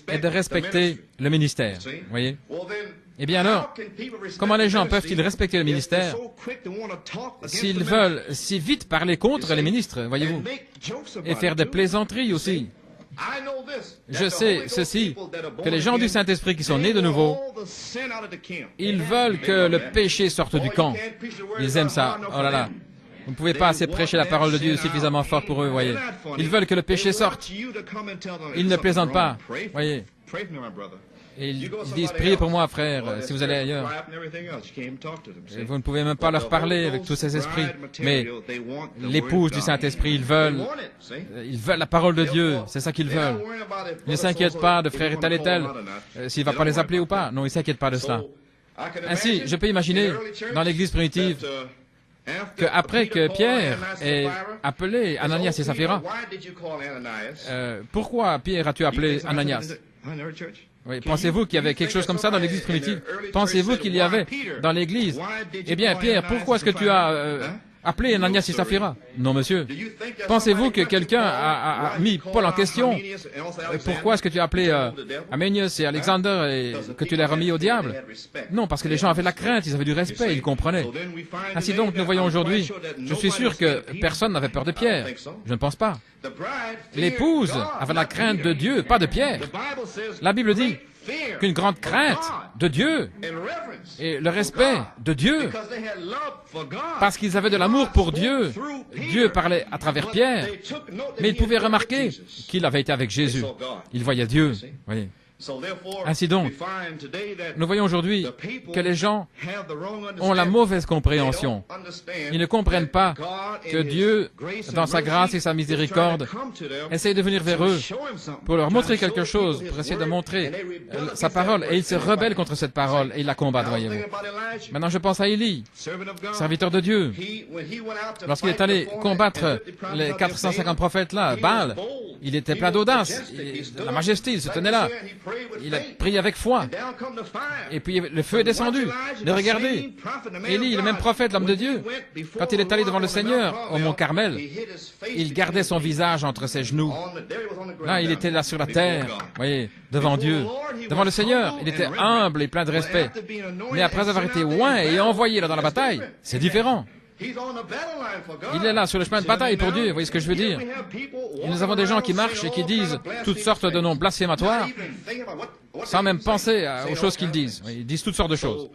[SPEAKER 2] est de respecter le ministère. Vous voyez? Eh bien alors, comment les gens peuvent-ils respecter le ministère s'ils veulent si vite parler contre les ministres, voyez-vous, et faire des plaisanteries aussi? Je sais ceci, que les gens du Saint-Esprit qui sont nés de nouveau, ils veulent que le péché sorte du camp. Ils aiment ça. Oh là là. Vous ne pouvez pas assez prêcher la parole de Dieu suffisamment fort pour eux, voyez. Ils veulent que le péché sorte. Ils ne plaisantent pas, voyez. Et ils disent, priez pour moi, frère, si vous allez ailleurs. Et vous ne pouvez même pas leur parler avec tous ces esprits. Mais l'épouse du Saint-Esprit, ils veulent la parole de Dieu. C'est ça qu'ils veulent. Ils ne s'inquiètent pas de frère tel et tel, s'il ne va pas les appeler ou pas. Non, ils ne s'inquiètent pas de cela. Ainsi, je peux imaginer, dans l'église primitive, qu'après que Pierre ait appelé Ananias et Saphira, pourquoi Pierre as-tu appelé Ananias? Oui, pensez-vous qu'il y avait quelque chose comme ça dans l'Église primitive? Pensez-vous qu'il y avait dans l'Église? Eh bien, Pierre, pourquoi est-ce que tu as appelé Ananias et Saphira? Non, monsieur. Pensez-vous que quelqu'un a mis Paul en question? Pourquoi est-ce que tu as appelé Aménius et Alexander et que tu les as remis au diable? Non, parce que les gens avaient de la crainte, ils avaient du respect, ils comprenaient. Ainsi donc, nous voyons aujourd'hui, je suis sûr que personne n'avait peur de Pierre. Je ne pense pas. L'épouse avait la crainte de Dieu, pas de Pierre. La Bible dit qu'une grande crainte de Dieu et le respect de Dieu, parce qu'ils avaient de l'amour pour Dieu. Dieu parlait à travers Pierre, mais ils pouvaient remarquer qu'il avait été avec Jésus. Ils voyaient Dieu. Voyez. Ainsi donc, nous voyons aujourd'hui que les gens ont la mauvaise compréhension. Ils ne comprennent pas que Dieu, dans sa grâce et sa miséricorde, essaie de venir vers eux pour leur montrer quelque chose, pour essayer de montrer sa parole. Et ils se rebellent contre cette parole et ils la combattent, voyez-vous. Maintenant, je pense à Élie, serviteur de Dieu. Lorsqu'il est allé combattre les 450 prophètes-là, Baal, il était plein d'audace, la majesté, il se tenait là. Il a prié avec foi. Et puis le feu est descendu. Mais regardez, Élie, le même prophète, l'homme de Dieu, quand il est allé devant le Seigneur au mont Carmel, il gardait son visage entre ses genoux. Là, il était là sur la terre, voyez, devant Dieu, devant le Seigneur. Il était humble et plein de respect. Mais après avoir été oint et envoyé là dans la bataille, c'est différent. Il est là sur le chemin de bataille pour Dieu, vous voyez ce que je veux dire? Et nous avons des gens qui marchent et qui disent toutes sortes de noms blasphématoires sans même penser aux choses qu'ils disent. Ils disent toutes sortes de choses.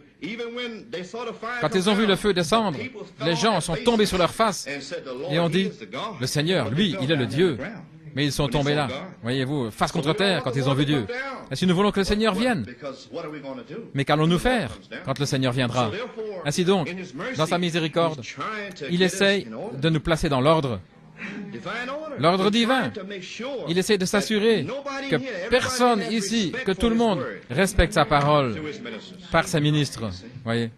[SPEAKER 2] Quand ils ont vu le feu descendre, les gens sont tombés sur leur face et ont dit, le Seigneur, lui, il est le Dieu. Mais ils sont tombés là, voyez-vous, face contre terre quand ils ont vu Dieu. Et si nous voulons que le Seigneur vienne, mais qu'allons-nous faire quand le Seigneur viendra? Ainsi donc, dans sa miséricorde, il essaye de nous placer dans l'ordre. L'ordre divin. Il essaie de s'assurer que personne ici, que tout le monde respecte sa parole par ses ministres, voyez.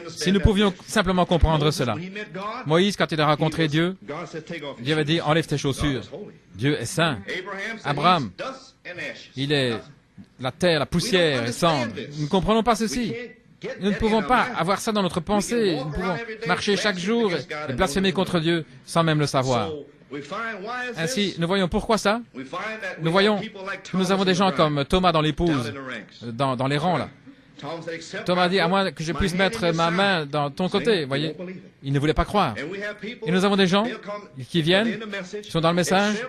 [SPEAKER 2] Si nous pouvions simplement comprendre cela. Moïse, quand il a rencontré Dieu, Dieu avait dit, enlève tes chaussures. Dieu est saint. Abraham, il est la terre, la poussière et cendre. Nous ne comprenons pas ceci. Nous ne pouvons pas avoir ça dans notre pensée. Nous pouvons marcher chaque jour et blasphémer contre Dieu sans même le savoir. Ainsi, nous voyons pourquoi ça. Nous voyons que nous avons des gens comme Thomas dans l'épouse, dans les rangs là. Thomas dit, à moins que je puisse mettre ma main dans ton côté, voyez. Il ne voulait pas croire. Et nous avons des gens qui viennent, qui sont dans le message,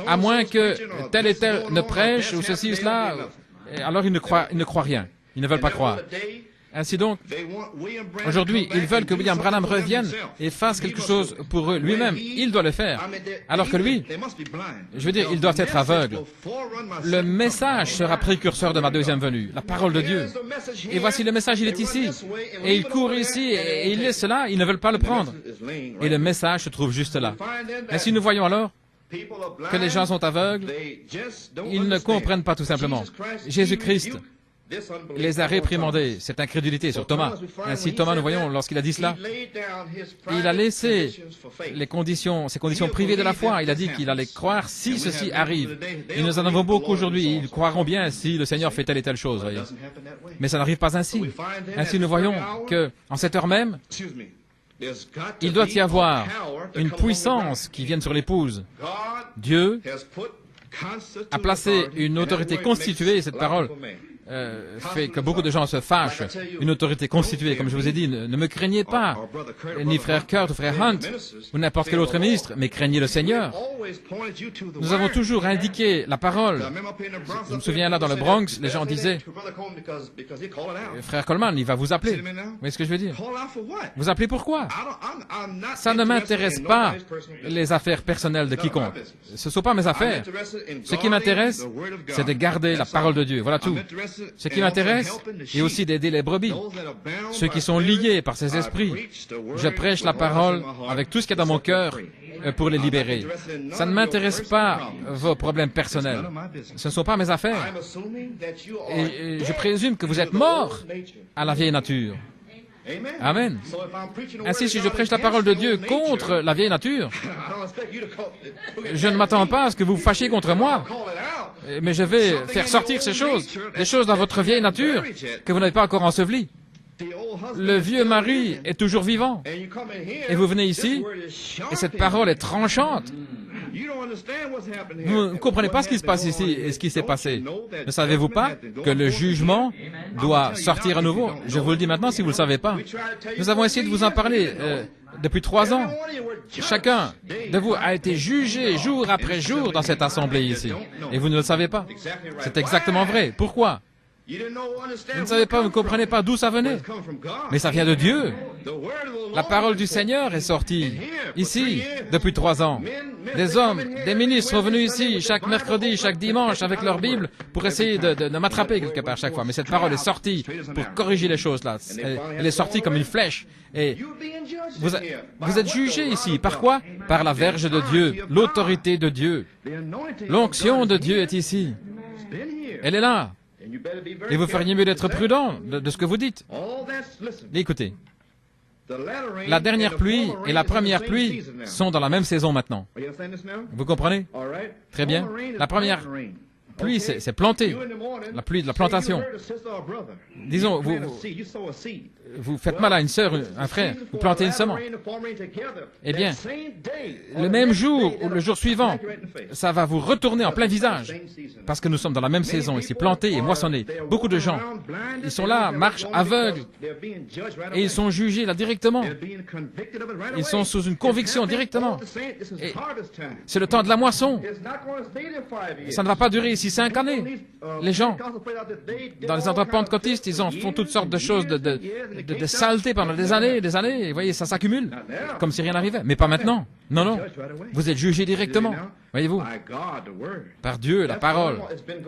[SPEAKER 2] à moins que tel et tel ne prêche, ou ceci ou cela, alors ils ne croient rien. Ils ne veulent pas croire. Ainsi donc, aujourd'hui, ils veulent que William Branham revienne et fasse quelque chose pour eux lui-même. Il doit le faire. Alors que lui, je veux dire, ils doivent être aveugles. Le message sera précurseur de ma deuxième venue, la parole de Dieu. Et voici le message, il est ici. Et ils courent ici et ils laissent cela, ils ne veulent pas le prendre. Et le message se trouve juste là. Ainsi, nous voyons alors que les gens sont aveugles. Ils ne comprennent pas tout simplement. Jésus-Christ les a réprimandés, cette incrédulité sur Thomas. Ainsi, Thomas, nous voyons, lorsqu'il a dit cela, il a laissé ses conditions privées de la foi. Il a dit qu'il allait croire si ceci arrive. Et nous en avons beaucoup aujourd'hui. Ils croiront bien si le Seigneur fait telle et telle chose. Voyez. Mais ça n'arrive pas ainsi. Ainsi, nous voyons que, en cette heure même, il doit y avoir une puissance qui vienne sur l'épouse. Dieu a placé une autorité constituée, cette parole fait que beaucoup de gens se fâchent. Une autorité constituée, comme je vous ai dit, ne me craignez pas, ni frère Kurt ou frère Hunt, ou n'importe quel autre ministre, mais craignez le Seigneur. Nous avons toujours indiqué la parole. Je me souviens là dans le Bronx, les gens disaient, frère Coleman, il va vous appeler. Vous voyez ce que je veux dire? Vous appelez pourquoi? Ça ne m'intéresse pas les affaires personnelles de quiconque. Ce ne sont pas mes affaires. Ce qui m'intéresse, c'est de garder la parole de Dieu. Voilà tout. Ce qui m'intéresse est aussi d'aider les brebis, ceux qui sont liés par ces esprits. Je prêche la parole avec tout ce qu'il y a dans mon cœur pour les libérer. Ça ne m'intéresse pas vos problèmes personnels. Ce ne sont pas mes affaires. Et je présume que vous êtes morts à la vieille nature. Amen. Ainsi, si je prêche la parole de Dieu contre la vieille nature, je ne m'attends pas à ce que vous vous fâchiez contre moi, mais je vais faire sortir ces choses, des choses dans votre vieille nature que vous n'avez pas encore ensevelies. Le vieux mari est toujours vivant. Et vous venez ici, et cette parole est tranchante. Vous ne comprenez pas ce qui se passe ici et ce qui s'est passé. Ne savez-vous pas que le jugement doit sortir à nouveau? Je vous le dis maintenant si vous ne le savez pas. Nous avons essayé de vous en parler depuis 3 ans. Chacun de vous a été jugé jour après jour dans cette assemblée ici. Et vous ne le savez pas. C'est exactement vrai. Pourquoi? Vous ne savez pas, vous ne comprenez pas d'où ça venait. Mais ça vient de Dieu. La parole du Seigneur est sortie ici depuis 3 ans. Des hommes, des ministres sont venus ici chaque mercredi, chaque dimanche avec leur Bible pour essayer de m'attraper quelque part chaque fois. Mais cette parole est sortie pour corriger les choses là. Elle est sortie comme une flèche. Et vous êtes jugés ici. Par quoi? Par la verge de Dieu, l'autorité de Dieu. L'onction de Dieu est ici. Elle est là. Et vous feriez mieux d'être prudent de ce que vous dites. Écoutez, la dernière pluie et la première pluie sont dans la même saison maintenant. Vous comprenez? Très bien. La première pluie, c'est planter. La pluie de la plantation. Disons, vous faites mal à une sœur, un frère, vous plantez une semence. Eh bien, le même jour ou le jour suivant, ça va vous retourner en plein visage. Parce que nous sommes dans la même saison ici, plantés et moissonnés. Beaucoup de gens, ils sont là, marchent aveugles, et ils sont jugés là directement. Ils sont sous une conviction directement. Et c'est le temps de la moisson. Ça ne va pas durer ici 5 années. Les gens, dans les endroits pentecôtistes, ils en font toutes sortes de choses, de saleté pendant des années, et vous voyez, ça s'accumule, comme si rien n'arrivait. Mais pas maintenant. Non, non. Vous êtes jugés directement. Voyez-vous, par Dieu, la parole.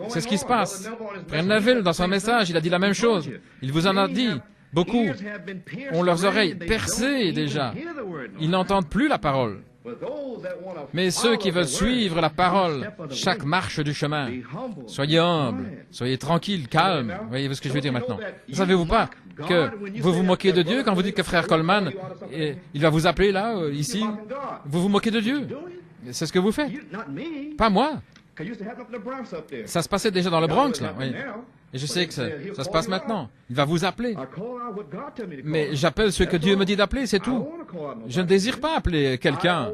[SPEAKER 2] C'est ce qui se passe. Frère Neville, dans son message, il a dit la même chose. Il vous en a dit. Beaucoup ont leurs oreilles percées déjà. Ils n'entendent plus la parole. Mais ceux qui veulent suivre la parole, chaque marche du chemin, soyez humbles, soyez tranquilles, calmes. Voyez ce que je veux dire maintenant? Ne savez-vous pas que vous vous moquez de Dieu quand vous dites que frère Coleman, il va vous appeler là, ici? Vous vous moquez de Dieu. C'est ce que vous faites. Pas moi. Ça se passait déjà dans le Bronx, là. Oui. Et je sais que ça se passe maintenant. Il va vous appeler. Mais j'appelle ceux que Dieu me dit d'appeler, c'est tout. Je ne désire pas appeler quelqu'un.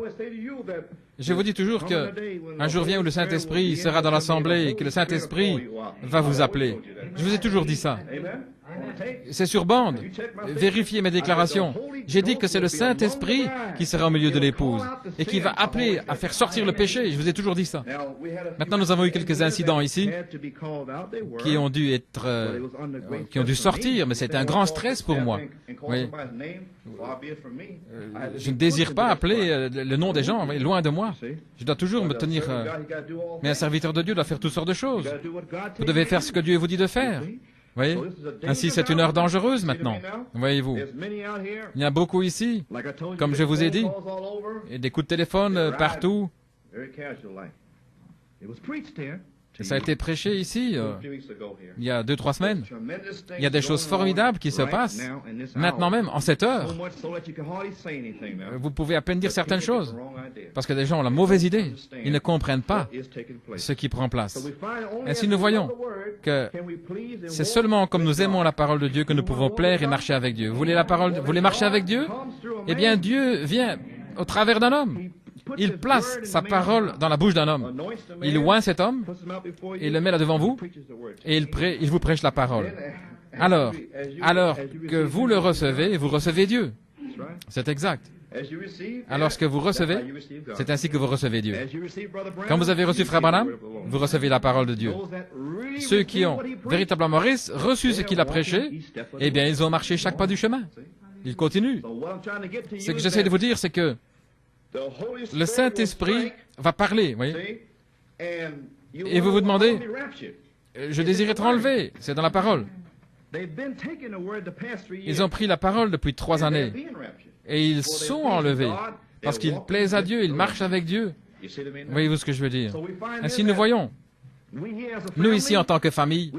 [SPEAKER 2] Je vous dis toujours que un jour vient où le Saint-Esprit sera dans l'assemblée et que le Saint-Esprit va vous appeler. Je vous ai toujours dit ça. C'est sur bande. Vérifiez mes déclarations. J'ai dit que c'est le Saint-Esprit qui sera au milieu de l'épouse et qui va appeler à faire sortir le péché. Je vous ai toujours dit ça. Maintenant, nous avons eu quelques incidents ici qui ont dû sortir, mais c'était un grand stress pour moi. Oui. Je ne désire pas appeler le nom des gens, loin de moi. Je dois toujours me tenir... mais un serviteur de Dieu doit faire toutes sortes de choses. Vous devez faire ce que Dieu vous dit de faire. Voyez? Ainsi, c'est une heure dangereuse maintenant. Voyez-vous? Il y a beaucoup ici, comme je vous ai dit, et des coups de téléphone partout. Et ça a été prêché ici, il y a 2-3 semaines. Il y a des choses formidables qui se passent, maintenant même, en cette heure. Vous pouvez à peine dire certaines choses, parce que des gens ont la mauvaise idée. Ils ne comprennent pas ce qui prend place. Ainsi, nous voyons que c'est seulement comme nous aimons la parole de Dieu que nous pouvons plaire et marcher avec Dieu. Vous voulez marcher avec Dieu? Eh bien, Dieu vient au travers d'un homme. Il place sa parole dans la bouche d'un homme. Il oint cet homme, et le met là devant vous, et il vous prêche la parole. Alors que vous le recevez, vous recevez Dieu. C'est exact. Alors que vous recevez, c'est ainsi que vous recevez Dieu. Quand vous avez reçu Frère Branham, vous recevez la parole de Dieu. Ceux qui ont véritablement reçu ce qu'il a prêché, eh bien, ils ont marché chaque pas du chemin. Ils continuent. Ce que j'essaie de vous dire, c'est que le Saint-Esprit va parler, voyez. Et vous vous demandez, je désire être enlevé, c'est dans la parole. Ils ont pris la parole depuis 3 années. Et ils sont enlevés. Parce qu'ils plaisent à Dieu, ils marchent avec Dieu. Voyez-vous ce que je veux dire? Ainsi nous voyons Nous, ici, en tant que famille,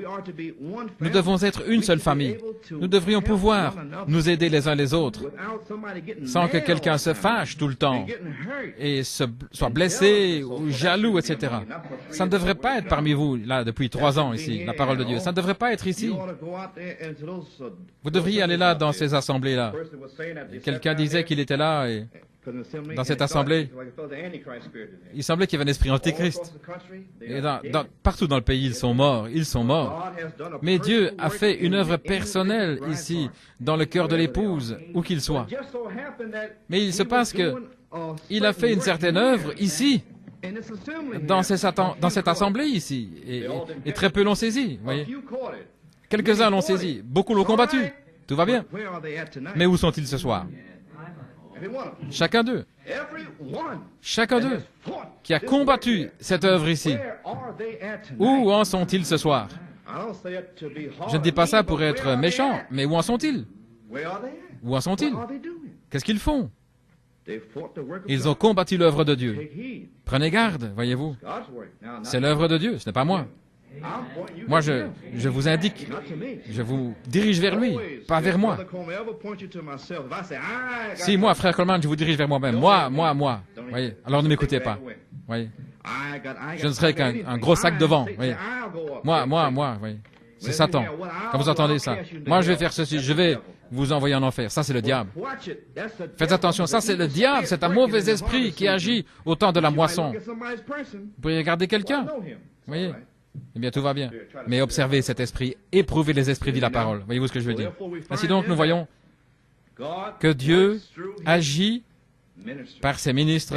[SPEAKER 2] nous devons être une seule famille. Nous devrions pouvoir nous aider les uns les autres, sans que quelqu'un se fâche tout le temps et soit blessé ou jaloux, etc. Ça ne devrait pas être parmi vous, là, depuis 3 ans, ici, la parole de Dieu. Ça ne devrait pas être ici. Vous devriez aller là, dans ces assemblées-là. Quelqu'un disait qu'il était là et dans cette assemblée, il semblait qu'il y avait un esprit antéchrist. Et partout dans le pays, ils sont morts. Ils sont morts. Mais Dieu a fait une œuvre personnelle ici, dans le cœur de l'épouse, où qu'il soit. Mais il se passe que il a fait une certaine œuvre ici, dans cette assemblée ici. Et très peu l'ont saisi. Voyez. Quelques-uns l'ont saisi. Beaucoup l'ont combattu. Tout va bien. Mais où sont-ils ce soir? Chacun d'eux qui a combattu cette œuvre ici, où en sont-ils ce soir? Je ne dis pas ça pour être méchant, mais où en sont-ils? Où en sont-ils? Qu'est-ce qu'ils font? Ils ont combattu l'œuvre de Dieu. Prenez garde, voyez-vous. C'est l'œuvre de Dieu, ce n'est pas moi. Moi, je vous indique, je vous dirige vers lui, pas vers moi. Si moi, frère Coleman, je vous dirige vers moi-même, moi, voyez, alors ne m'écoutez pas, voyez. Je ne serai qu'un gros sac de vent, voyez. Moi, voyez. C'est Satan. Quand vous entendez ça, moi, je vais faire ceci, je vais vous envoyer en enfer. Ça, c'est le diable. Faites attention, ça, c'est le diable, c'est un mauvais esprit qui agit au temps de la moisson. Vous pourriez regarder quelqu'un, voyez. Eh bien, tout va bien. Mais observez cet esprit, éprouvez les esprits, dit la parole. Voyez-vous ce que je veux dire? Ainsi donc, nous voyons que Dieu agit par ses ministres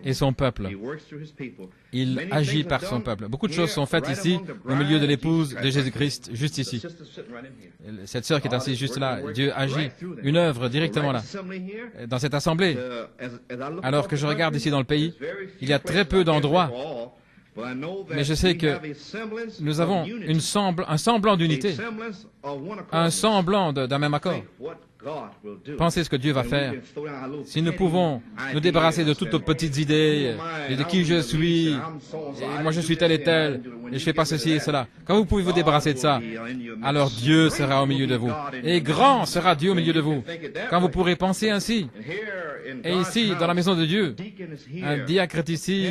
[SPEAKER 2] et son peuple. Il agit par son peuple. Beaucoup de choses sont faites ici, au milieu de l'épouse de Jésus-Christ, juste ici. Cette sœur qui est assise juste là, Dieu agit une œuvre directement là, dans cette assemblée. Alors que je regarde ici dans le pays, il y a très peu d'endroits. Mais je sais que nous avons un semblant d'unité, un semblant d'un même accord. Pensez ce que Dieu va faire. Si nous pouvons nous débarrasser de toutes nos petites idées, et de qui je suis, et moi je suis tel et tel, et je fais pas ceci et cela. Quand vous pouvez vous débarrasser de ça, alors Dieu sera au milieu de vous. Et grand sera Dieu au milieu de vous. Quand vous pourrez penser ainsi. Et ici, dans la maison de Dieu, un diacre est ici,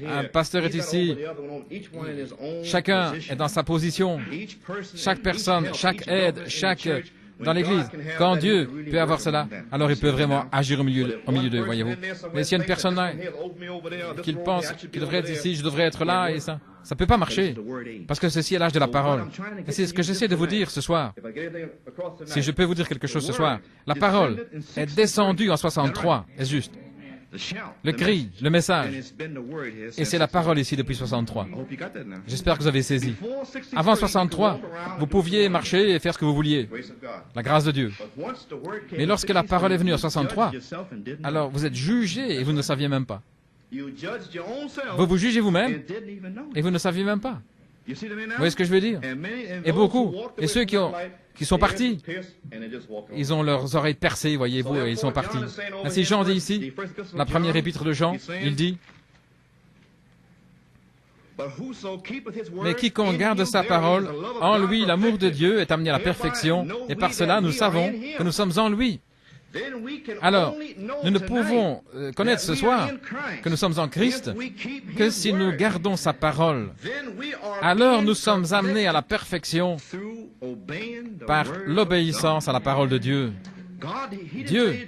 [SPEAKER 2] un pasteur est ici. Chacun est dans sa position. Chaque personne, chaque aide, dans l'Église, quand Dieu peut avoir cela, alors il peut vraiment agir au milieu d'eux, voyez-vous. Mais s'il y a une personne là qui pense qu'il devrait être ici, je devrais être là, et ça ne peut pas marcher, parce que ceci est l'âge de la parole. Et c'est ce que j'essaie de vous dire ce soir. Si je peux vous dire quelque chose ce soir, la parole est descendue en 63, est-ce juste? Le cri, le message. Et c'est la parole ici depuis 63. J'espère que vous avez saisi. Avant 63, vous pouviez marcher et faire ce que vous vouliez. La grâce de Dieu. Mais lorsque la parole est venue en 63, alors vous êtes jugés et vous ne saviez même pas. Vous vous jugez vous-même et vous ne saviez même pas. Vous voyez ce que je veux dire? Et beaucoup. Et ceux qui sont partis, ils ont leurs oreilles percées, voyez-vous, et ils sont partis. Ainsi, Jean dit ici, la première épître de Jean, il dit, « Mais quiconque garde sa parole, en lui l'amour de Dieu est amené à la perfection, et par cela nous savons que nous sommes en lui. » Alors, nous ne pouvons connaître ce soir que nous sommes en Christ que si nous gardons sa parole. Alors nous sommes amenés à la perfection par l'obéissance à la parole de Dieu. Dieu,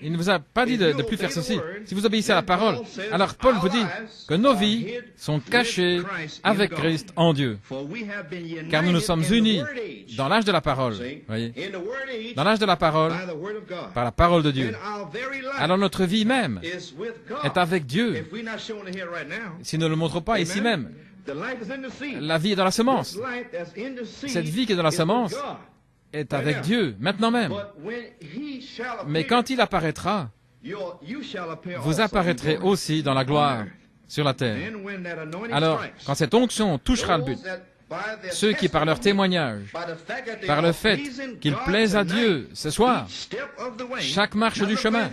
[SPEAKER 2] il ne vous a pas dit de plus faire ceci. Si vous obéissez à la parole, alors Paul vous dit que nos vies sont cachées avec Christ en Dieu. Car nous nous sommes unis dans l'âge de la parole, voyez, dans l'âge de la parole, par la parole de Dieu. Alors notre vie même est avec Dieu. Si nous ne le montrons pas ici même, la vie est dans la semence. Cette vie qui est dans la semence est avec Dieu, maintenant même. Mais quand il apparaîtra, vous apparaîtrez aussi dans la gloire sur la terre. Alors, quand cette onction touchera le but, ceux qui, par leur témoignage, par le fait qu'ils plaisent à Dieu ce soir, chaque marche du chemin,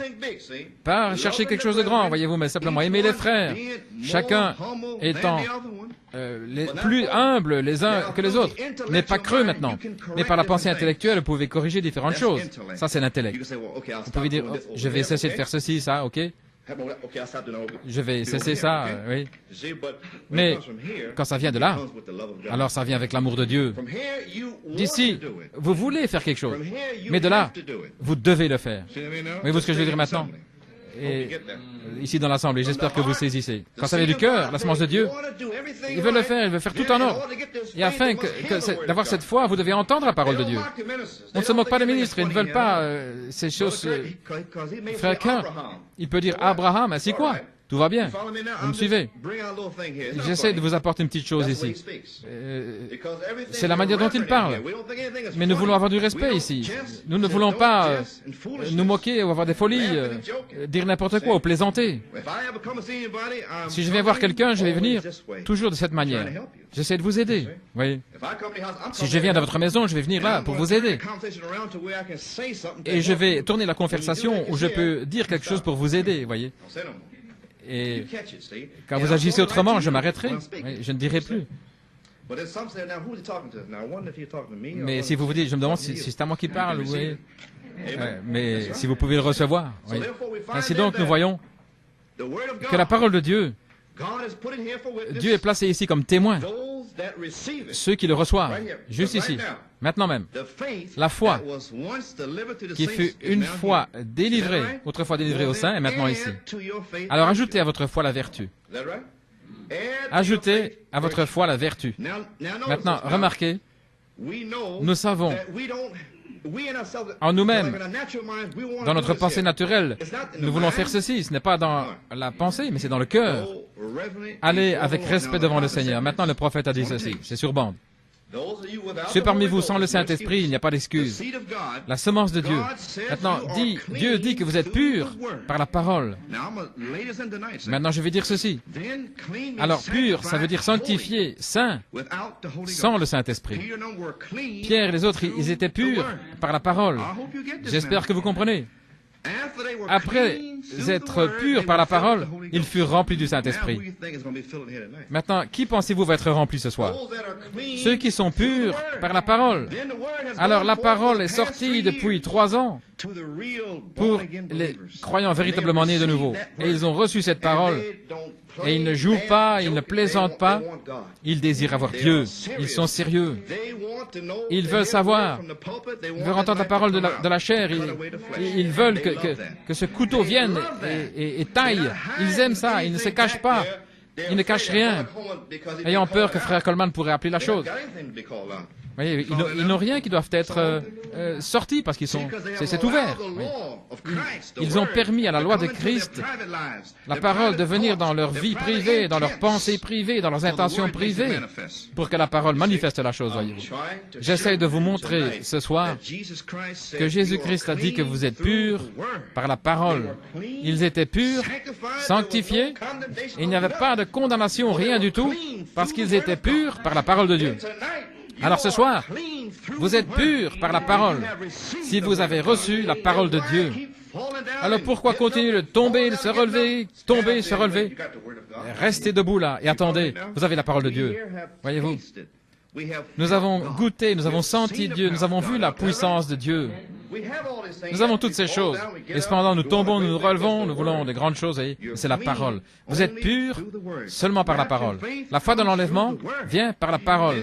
[SPEAKER 2] pas chercher quelque chose de grand, voyez-vous, mais simplement aimer les frères, chacun étant plus humbles les uns que les autres, mais pas creux maintenant. Mais par la pensée intellectuelle, vous pouvez corriger différentes choses. Ça, c'est l'intellect. Vous pouvez dire, oh, je vais cesser de faire ceci, ça, ok? Je vais cesser ça, oui. Mais quand ça vient de là, alors ça vient avec l'amour de Dieu. D'ici, vous voulez faire quelque chose, mais de là, vous devez le faire. Voyez-vous ce que je veux dire maintenant? Et ici dans l'Assemblée, j'espère que vous saisissez. Quand ça vient du cœur, la semence de Dieu, il veut le faire, il veut faire tout en ordre. Et afin d'avoir cette foi, vous devez entendre la parole de Dieu. On ne se moque pas des ministres, ils ne veulent pas ces choses. Frère Kerr, il peut dire Abraham, ainsi quoi? Tout va bien. Vous me suivez? J'essaie de vous apporter une petite chose ici. C'est la manière dont il parle. Mais nous voulons avoir du respect ici. Nous ne voulons pas nous moquer ou avoir des folies, dire n'importe quoi ou plaisanter. Si je viens voir quelqu'un, je vais venir toujours de cette manière. J'essaie de vous aider. Voyez. Si je viens dans votre maison, je vais venir là pour vous aider. Et je vais tourner la conversation où je peux dire quelque chose pour vous aider. Voyez. Et quand vous agissez autrement, je m'arrêterai. Oui, je ne dirai plus. Mais si vous vous dites, je me demande si c'est à moi qui parle, oui. Mais si vous pouvez le recevoir. Oui. Ainsi donc, nous voyons que la parole de Dieu, Dieu est placé ici comme témoin. Ceux qui le reçoivent, juste ici, maintenant même. La foi qui fut une fois délivrée, autrefois délivrée au sein, et maintenant ici. Alors ajoutez à votre foi la vertu. Ajoutez à votre foi la vertu. Maintenant, remarquez, nous savons en nous-mêmes, dans notre pensée naturelle, nous voulons faire ceci. Ce n'est pas dans la pensée, mais c'est dans le cœur. Allez avec respect devant le Seigneur. Maintenant, le prophète a dit ceci. C'est sur bande. Ceux parmi vous sans le Saint-Esprit, il n'y a pas d'excuse. La semence de Dieu. Maintenant, Dieu dit que vous êtes purs par la parole. Maintenant, je vais dire ceci. Alors, pur, ça veut dire sanctifié, saint, sans le Saint-Esprit. Pierre et les autres, ils étaient purs par la parole. J'espère que vous comprenez. Après être purs par la parole, ils furent remplis du Saint-Esprit. Maintenant, qui pensez-vous va être rempli ce soir? Ceux qui sont purs par la parole. Alors la parole est sortie depuis 3 ans pour les croyants véritablement nés de nouveau. Et ils ont reçu cette parole. Et ils ne jouent pas, ils ne plaisantent pas. Ils désirent avoir Dieu. Ils sont sérieux. Ils veulent savoir. Ils veulent entendre la parole de la chair. Ils veulent que ce couteau vienne et taille. Ils aiment ça. Ils ne se cachent pas. Ils ne cachent rien, ayant peur que frère Coleman pourrait appeler la chose. Voyez, ils n'ont rien qui doivent être sortis parce qu'ils sont, c'est ouvert. Oui. Ils ont permis à la loi de Christ, la parole de venir dans leur vie privée, dans leurs pensées privées, dans leurs intentions privées, pour que la parole manifeste la chose, voyez-vous. J'essaie de vous montrer ce soir que Jésus-Christ a dit que vous êtes purs par la parole. Ils étaient purs, sanctifiés, et il n'y avait pas de condamnation, rien du tout, parce qu'ils étaient purs par la parole de Dieu. Alors ce soir, vous êtes purs par la parole, si vous avez reçu la parole de Dieu. Alors pourquoi continuer de tomber, de se relever, tomber, se relever? Restez debout là et attendez, vous avez la parole de Dieu. Voyez-vous, nous avons goûté, nous avons senti Dieu, nous avons vu la puissance de Dieu. Nous avons toutes ces choses. Et cependant, nous tombons, nous nous relevons, nous voulons de grandes choses. Et c'est la parole. Vous êtes purs seulement par la parole. La foi de l'enlèvement vient par la parole.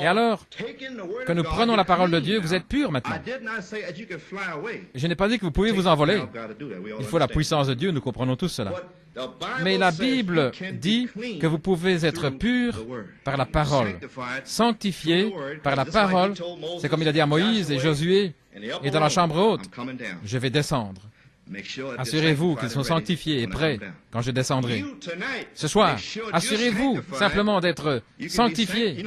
[SPEAKER 2] Et alors que nous prenons la parole de Dieu, vous êtes purs maintenant. Je n'ai pas dit que vous pouvez vous envoler. Il faut la puissance de Dieu, nous comprenons tous cela. Mais la Bible dit que vous pouvez être purs par la parole, sanctifiés par la parole. C'est comme il a dit à Moïse et Josué, et dans la chambre haute, je vais descendre. Assurez-vous qu'ils sont sanctifiés et prêts quand je descendrai. Ce soir, assurez-vous simplement d'être sanctifiés.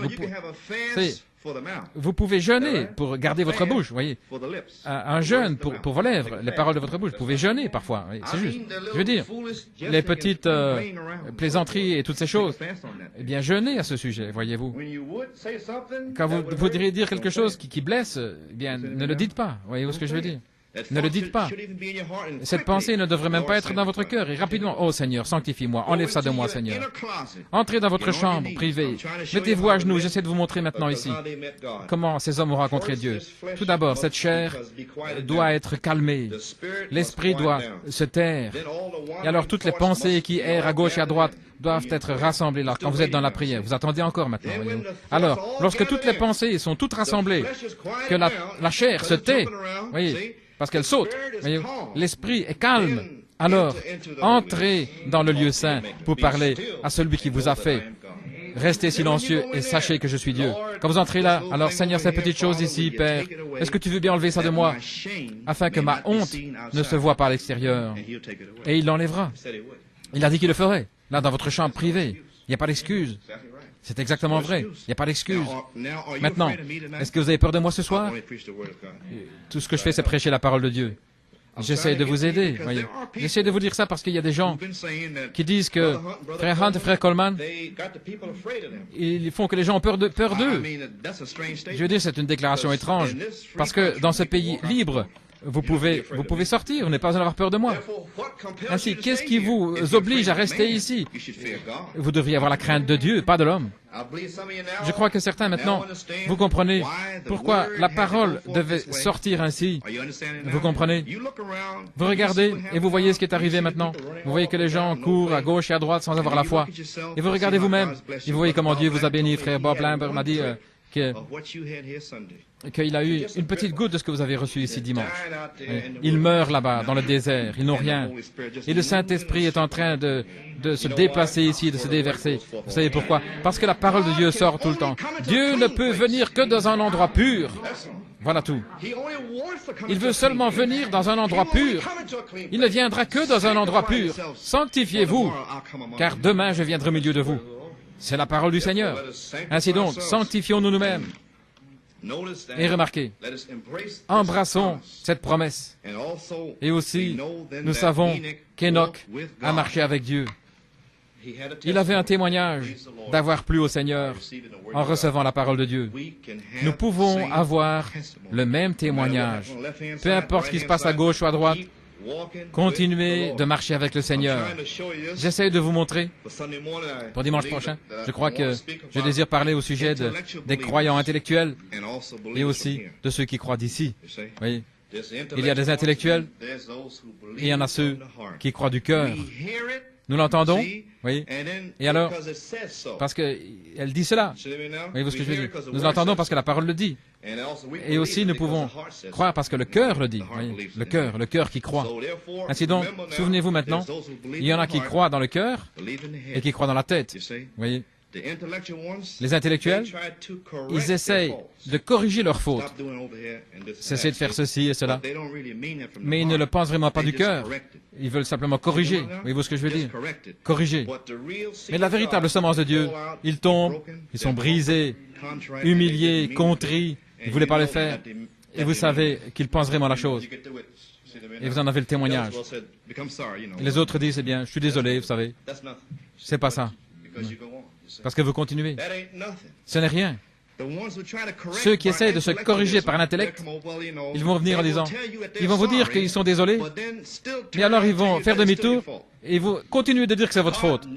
[SPEAKER 2] Vous pouvez jeûner pour garder votre bouche, voyez. Un jeûne pour vos lèvres, les paroles de votre bouche. Vous pouvez jeûner parfois, c'est juste. Je veux dire, les petites plaisanteries et toutes ces choses, eh bien, jeûnez à ce sujet, voyez-vous. Quand vous voudriez dire quelque chose qui blesse, eh bien, ne le dites pas, voyez-vous ce que je veux dire. Ne le dites pas. Cette pensée ne devrait même pas être dans votre cœur. Et rapidement, oh Seigneur, sanctifie-moi, enlève ça de moi, Seigneur. Entrez dans votre chambre privée. Mettez-vous à genoux. J'essaie de vous montrer maintenant ici comment ces hommes ont rencontré Dieu. Tout d'abord, cette chair doit être calmée. L'esprit doit se taire. Et alors, toutes les pensées qui errent à gauche et à droite doivent être rassemblées là, quand vous êtes dans la prière. Vous attendez encore maintenant, voyez-vous. Alors, lorsque toutes les pensées sont toutes rassemblées, que la chair se tait, voyez, parce qu'elle saute, voyez-vous, l'esprit est calme. Alors, entrez dans le lieu saint pour parler à celui qui vous a fait. Restez silencieux et sachez que je suis Dieu. Quand vous entrez là, alors Seigneur, cette petite chose ici, Père, est-ce que tu veux bien enlever ça de moi, afin que ma honte ne se voie pas à l'extérieur? Et il l'enlèvera. Il a dit qu'il le ferait, là dans votre chambre privée. Il n'y a pas d'excuse. C'est exactement vrai. Il n'y a pas d'excuse. Maintenant, est-ce que vous avez peur de moi ce soir? Tout ce que je fais, c'est prêcher la parole de Dieu. J'essaie de vous aider, voyez. J'essaie de vous dire ça parce qu'il y a des gens qui disent que frère Hunt et frère Coleman, ils font que les gens ont peur d'eux. Je veux dire, c'est une déclaration étrange, parce que dans ce pays libre, vous pouvez sortir, vous n'avez pas besoin d'avoir peur de moi. Ainsi, qu'est-ce qui vous oblige à rester ici? Vous devriez avoir la crainte de Dieu, pas de l'homme. Je crois que certains maintenant, vous comprenez pourquoi la parole devait sortir ainsi. Vous comprenez? Vous regardez et vous voyez ce qui est arrivé maintenant. Vous voyez que les gens courent à gauche et à droite sans avoir la foi. Et vous regardez vous-même et vous voyez comment Dieu vous a béni. Frère Bob Lambert m'a dit qu'il a eu une petite goutte de ce que vous avez reçu ici dimanche. Ils meurent là-bas, dans le désert. Ils n'ont rien. Et le Saint-Esprit est en train de se déplacer ici, de se déverser. Vous savez pourquoi? Parce que la parole de Dieu sort tout le temps. Dieu ne peut venir que dans un endroit pur. Voilà tout. Il veut seulement venir dans un endroit pur. Il ne viendra que dans un endroit pur. Sanctifiez-vous, car demain je viendrai au milieu de vous. C'est la parole du Seigneur. Ainsi donc, sanctifions-nous nous-mêmes. Et remarquez, embrassons cette promesse. Et aussi, nous savons qu'Enoch a marché avec Dieu. Il avait un témoignage d'avoir plu au Seigneur en recevant la parole de Dieu. Nous pouvons avoir le même témoignage. Peu importe ce qui se passe à gauche ou à droite, continuez de marcher avec le Seigneur. J'essaie de vous montrer, pour dimanche prochain, je crois que je désire parler au sujet des croyants intellectuels et aussi de ceux qui croient d'ici. Voyez, il y a des intellectuels et il y en a ceux qui croient du cœur. Nous l'entendons, oui. Et alors, parce qu'elle dit cela, voyez-vous ce que je veux dire? Nous l'entendons parce que la parole le dit. Et aussi, nous pouvons croire parce que le cœur le dit. Voyez? Le cœur qui croit. Ainsi donc, souvenez-vous maintenant, il y en a qui croient dans le cœur et qui croient dans la tête. Voyez? Les intellectuels, ils essayent de corriger leurs fautes. Cessez de faire ceci et cela. Mais ils ne le pensent vraiment pas du cœur. Ils veulent simplement corriger. Voyez-vous ce que je veux dire? Corriger. Mais la véritable semence de Dieu, ils tombent, ils sont brisés, humiliés, contrits, ils ne voulaient pas le faire. Et vous savez qu'ils pensent vraiment la chose. Et vous en avez le témoignage. Et les autres disent, eh bien, je suis désolé, vous savez. C'est pas ça. Parce que vous continuez. Ce n'est rien. Ceux qui essayent de se corriger par l'intellect, ils vont venir en disant, ils vont vous dire qu'ils sont désolés, mais alors ils vont faire demi-tour et vous continuez de dire que c'est votre faute.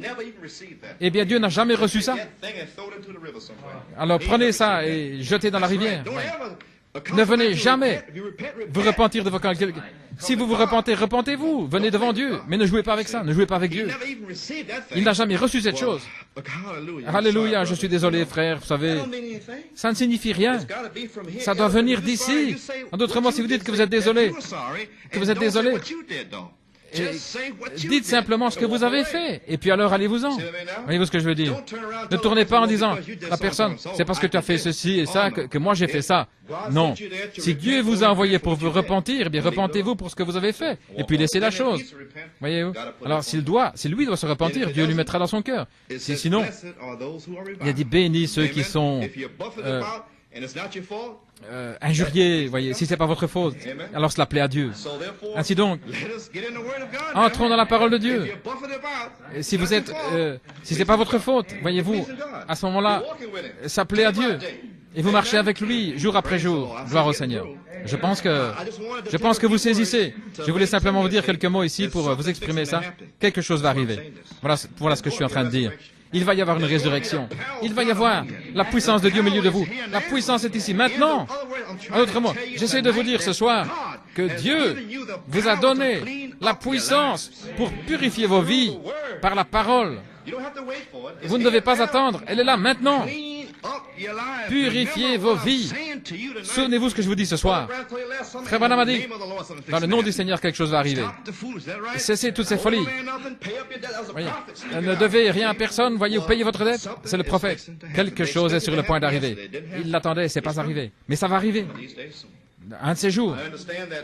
[SPEAKER 2] Eh bien, Dieu n'a jamais reçu ça. Alors prenez ça et jetez dans la rivière. Ne venez jamais vous repentir de vos calculs. Si vous vous repentez, repentez-vous. Venez devant Dieu. Mais ne jouez pas avec ça. Ne jouez pas avec Dieu. Il n'a jamais reçu cette chose. Alléluia, je suis désolé, frère. Vous savez, ça ne signifie rien. Ça doit venir d'ici. En d'autres mots, si vous dites que vous êtes désolé, dites simplement ce que vous avez fait, et puis alors allez-vous-en. Voyez-vous ce que je veux dire? Ne tournez pas en disant, la personne, c'est parce que tu as fait ceci et ça que moi j'ai fait ça. Non. Si Dieu vous a envoyé pour vous repentir, eh bien repentez-vous pour ce que vous avez fait, et puis laissez la chose. Voyez-vous? Alors si lui doit se repentir, Dieu lui mettra dans son cœur. Sinon, il a dit, bénis ceux qui sont injuriés, voyez, si c'est pas votre faute, alors cela plaît à Dieu. Ainsi donc, entrons dans la parole de Dieu. Et si vous êtes, si c'est pas votre faute, voyez-vous, à ce moment-là, ça plaît à Dieu. Et vous marchez avec lui jour après jour. Gloire au Seigneur. Je pense que vous saisissez. Je voulais simplement vous dire quelques mots ici pour vous exprimer ça. Quelque chose va arriver. Voilà ce que je suis en train de dire. Il va y avoir une résurrection. Il va y avoir la puissance de Dieu au milieu de vous. La puissance est ici, maintenant. En d'autres mots, j'essaie de vous dire ce soir que Dieu vous a donné la puissance pour purifier vos vies par la parole. Vous ne devez pas attendre. Elle est là maintenant. Purifiez vos vies. Souvenez-vous ce que je vous dis ce soir. Frère Branham a dit, dans le nom du Seigneur, quelque chose va arriver. Cessez toutes ces folies. Voyez, ne devez rien à personne, voyez, vous payez votre dette. C'est le prophète. Quelque chose est sur le point d'arriver. Il l'attendait, c'est pas arrivé. Mais ça va arriver. Un de ces jours.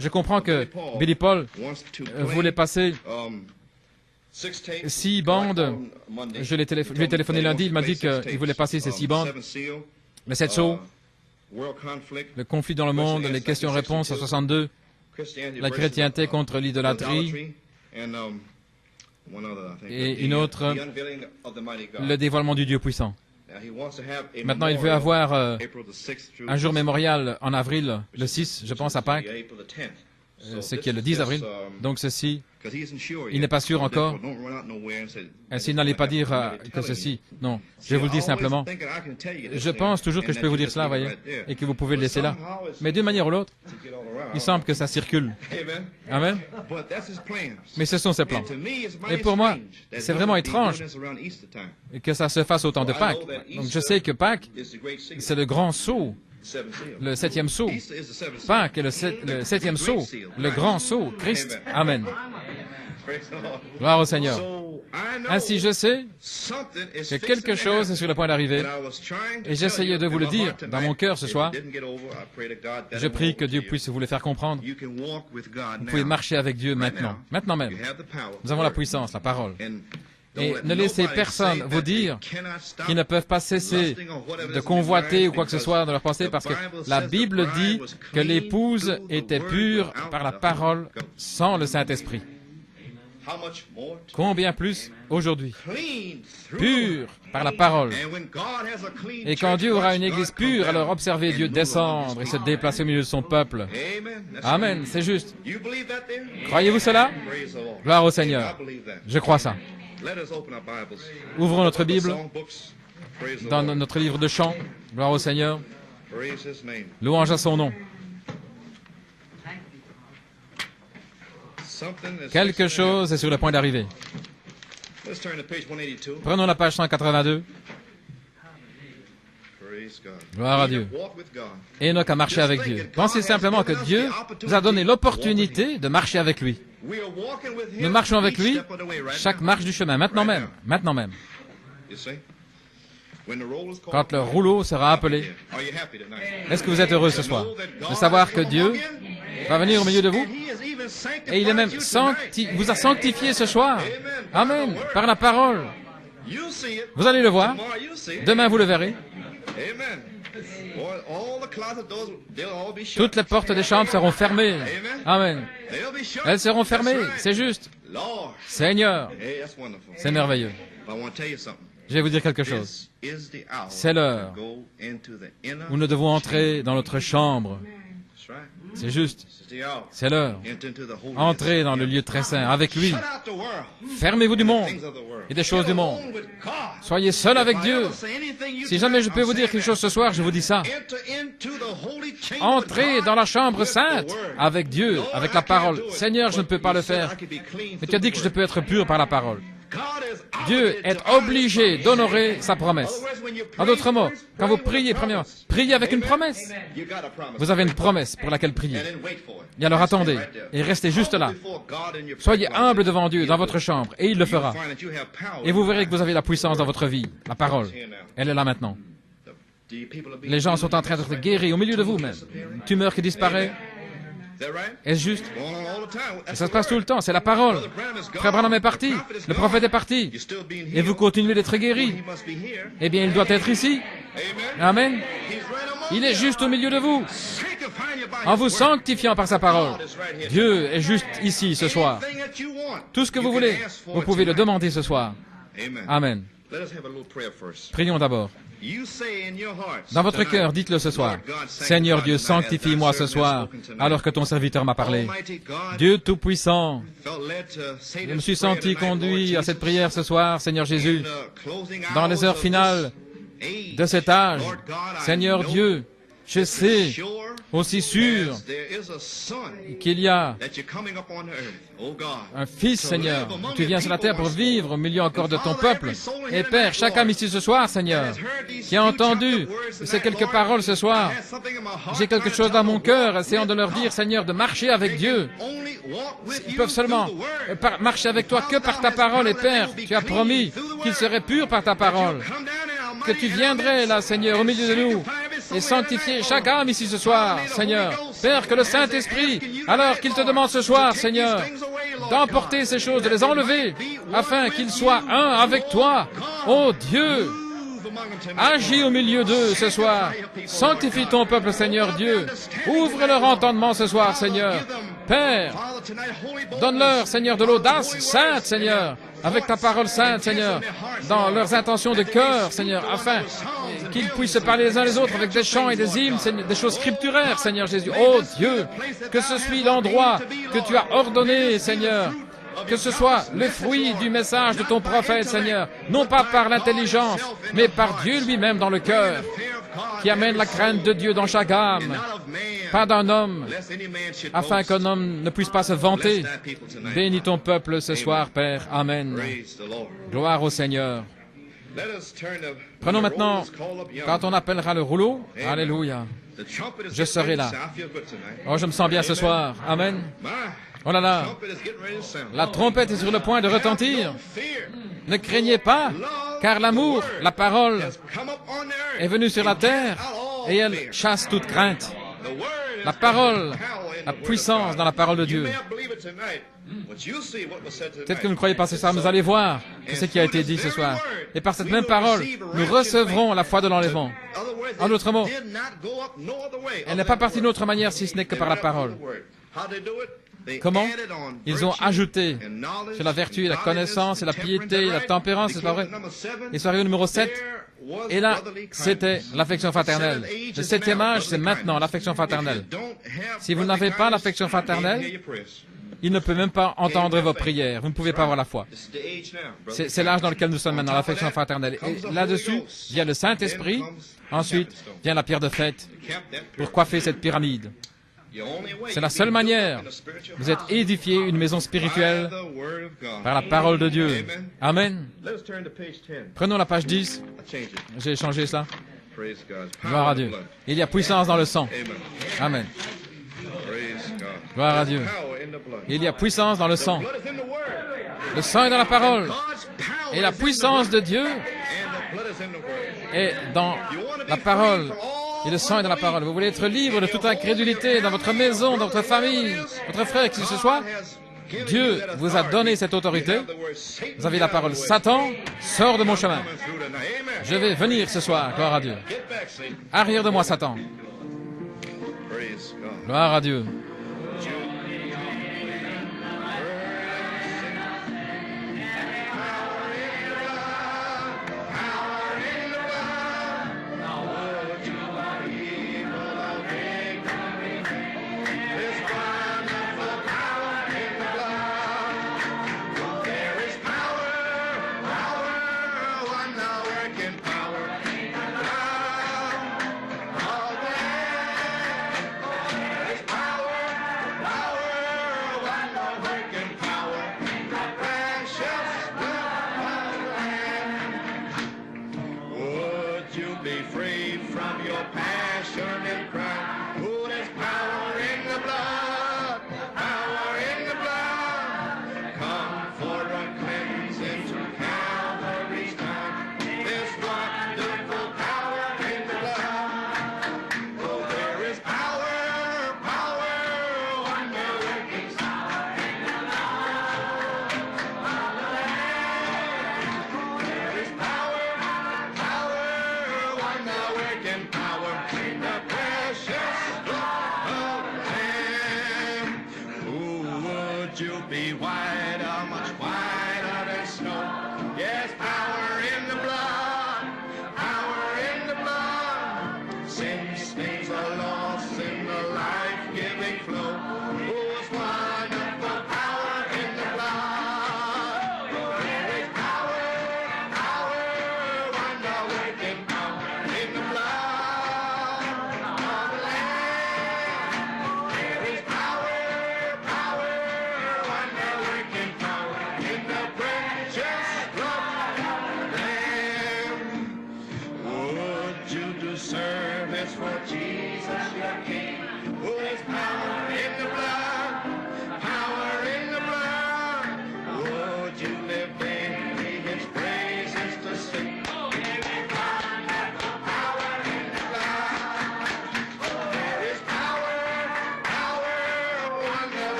[SPEAKER 2] Je comprends que Billy Paul voulait passer 6 bandes. Je lui ai téléphoné lundi, il m'a dit qu'il voulait passer ces 6 bandes. Les 7 sceaux, le conflit dans le monde, les questions-réponses à 62, la chrétienté contre l'idolâtrie, et une autre, le dévoilement du Dieu puissant. Maintenant, il veut avoir un jour mémorial en avril, le 6, je pense, à Pâques, ce qui est le 10 avril. Donc ceci, il n'est pas sûr encore. Ainsi, n'allez pas dire que ceci. Non, je vous le dis simplement. Je pense toujours que je peux vous dire cela, voyez, et que vous pouvez le laisser là. Mais d'une manière ou l'autre, il semble que ça circule. Amen. Mais ce sont ses plans. Et pour moi, c'est vraiment étrange que ça se fasse au temps de Pâques. Donc je sais que Pâques, c'est le grand sceau. Le 7e sceau. Pâques est le 7e sceau. Le grand sceau. Christ. Amen. Gloire au Seigneur. Ainsi, je sais que quelque chose est sur le point d'arriver. Et j'essayais de vous le dire dans mon cœur ce soir. Je prie que Dieu puisse vous le faire comprendre. Vous pouvez marcher avec Dieu maintenant. Maintenant même. Nous avons la puissance, la parole. Et ne laissez personne vous dire qu'ils ne peuvent pas cesser de convoiter ou quoi que ce soit dans leur pensée, parce que la Bible dit que l'épouse était pure par la parole sans le Saint-Esprit. Combien plus aujourd'hui? Pure par la parole. Et quand Dieu aura une église pure, alors observez Dieu descendre et se déplacer au milieu de son peuple. Amen, c'est juste. Croyez-vous cela? Gloire au Seigneur. Je crois ça. Ouvrons notre Bible dans notre livre de chants. Gloire au Seigneur. Louange à son nom. Quelque chose est sur le point d'arriver. Prenons la page 182. Gloire à Dieu. Enoch a marché avec Dieu. Pensez simplement que Dieu nous a donné l'opportunité de marcher avec lui. Nous marchons avec lui chaque marche du chemin, maintenant même. Maintenant même. Quand le rouleau sera appelé, est-ce que vous êtes heureux ce soir de savoir que Dieu va venir au milieu de vous? Et il est même vous a sanctifié ce soir. Amen. Par la parole. Vous allez le voir. Demain, vous le verrez. Toutes les portes des chambres seront fermées. Amen. Elles seront fermées. C'est juste. Seigneur. C'est merveilleux. Je vais vous dire quelque chose. C'est l'heure où nous devons entrer dans notre chambre. C'est juste. C'est l'heure. Entrez dans le lieu très saint avec lui. Fermez-vous du monde et des choses du monde. Soyez seul avec Dieu. Si jamais je peux vous dire quelque chose ce soir, je vous dis ça. Entrez dans la chambre sainte avec Dieu, avec la parole. Seigneur, je ne peux pas le faire. Mais tu as dit que je peux être pur par la parole. Dieu est obligé d'honorer sa promesse. En d'autres mots, quand vous priez, premièrement, priez avec une promesse. Vous avez une promesse pour laquelle prier. Et alors attendez, et restez juste là. Soyez humble devant Dieu dans votre chambre, et il le fera. Et vous verrez que vous avez la puissance dans votre vie, la parole. Elle est là maintenant. Les gens sont en train d'être guéris au milieu de vous même. Une tumeur qui disparaît. Est-ce juste? Ça se passe tout le temps, c'est la parole. Frère Branham est parti, le prophète est parti, et vous continuez d'être guéris. Eh bien, il doit être ici. Amen. Il est juste au milieu de vous, en vous sanctifiant par sa parole. Dieu est juste ici ce soir. Tout ce que vous voulez, vous pouvez le demander ce soir. Amen. Prions d'abord. Dans votre cœur, dites-le ce soir. Seigneur Dieu, sanctifie-moi ce soir, alors que ton serviteur m'a parlé. Dieu Tout-Puissant, je me suis senti conduit à cette prière ce soir, Seigneur Jésus, dans les heures finales de cet âge. Seigneur Dieu, je sais aussi sûr qu'il y a un Fils, Seigneur. Tu viens sur la terre pour vivre au milieu encore de ton peuple. Et Père, chaque âme ici ce soir, Seigneur, qui a entendu ces quelques paroles ce soir, j'ai quelque chose dans mon cœur, essayant de leur dire, Seigneur, de marcher avec Dieu. Ils peuvent seulement marcher avec toi que par ta parole. Et Père, tu as promis qu'ils seraient purs par ta parole. Que tu viendrais là, Seigneur, au milieu de nous et sanctifier chaque âme ici ce soir, Seigneur. Père, que le Saint-Esprit, alors qu'il te demande ce soir, Seigneur, d'emporter ces choses, de les enlever, afin qu'ils soient un avec toi. Oh Dieu, agis au milieu d'eux ce soir. Sanctifie ton peuple, Seigneur Dieu. Ouvre leur entendement ce soir, Seigneur. Père, donne-leur, Seigneur, de l'audace sainte, Seigneur, avec ta parole sainte, Seigneur, dans leurs intentions de cœur, Seigneur, afin qu'ils puissent se parler les uns les autres avec des chants et des hymnes, des choses scripturaires, Seigneur Jésus. Oh Dieu, que ce soit l'endroit que tu as ordonné, Seigneur, que ce soit le fruit du message de ton prophète, Seigneur, non pas par l'intelligence, mais par Dieu lui-même dans le cœur, qui amène la crainte de Dieu dans chaque âme, pas d'un homme, afin qu'un homme ne puisse pas se vanter. Bénis ton peuple ce soir, Père. Amen. Gloire au Seigneur. Prenons maintenant, quand on appellera le rouleau, Alléluia, je serai là. Oh, je me sens bien ce soir. Amen. Oh là là, la trompette est sur le point de retentir. Ne craignez pas, car l'amour, la parole, est venue sur la terre et elle chasse toute crainte. La parole, la puissance dans la parole de Dieu. Peut-être que vous ne croyez pas ce soir, mais vous allez voir ce qui a été dit ce soir. Et par cette même parole, nous recevrons la foi de l'enlèvement. En d'autres mots, elle n'est pas partie d'une autre manière si ce n'est que par la parole. Comment? Ils ont ajouté sur la vertu et la connaissance et la piété et la tempérance, c'est pas vrai? Ils sont arrivés au numéro 7. Et là, c'était l'affection fraternelle. Le 7e âge, c'est maintenant l'affection fraternelle. Si vous n'avez pas l'affection fraternelle, il ne peut même pas entendre vos prières. Vous ne pouvez pas avoir la foi. C'est l'âge dans lequel nous sommes maintenant, l'affection fraternelle. Et là-dessus, vient le Saint-Esprit. Ensuite, vient la pierre de fête pour coiffer cette pyramide. C'est la seule manière. Vous êtes édifiés une maison spirituelle par la parole de Dieu. Amen. Prenons la page 10. J'ai changé ça. Gloire à Dieu. Il y a puissance dans le sang. Amen. Gloire à Dieu. Il y a puissance dans le sang. Le sang est dans la parole. Et la puissance de Dieu est dans la parole. Et le sang est dans la parole. Vous voulez être libre de toute incrédulité dans votre maison, dans votre famille, votre frère, qui que ce soit. Dieu vous a donné cette autorité. Vous avez la parole. Satan, sors de mon chemin. Je vais venir ce soir. Gloire à Dieu. Arrière de moi, Satan. Gloire à Dieu.
[SPEAKER 3] Be whiter, much whiter than snow. Yes, power in the blood.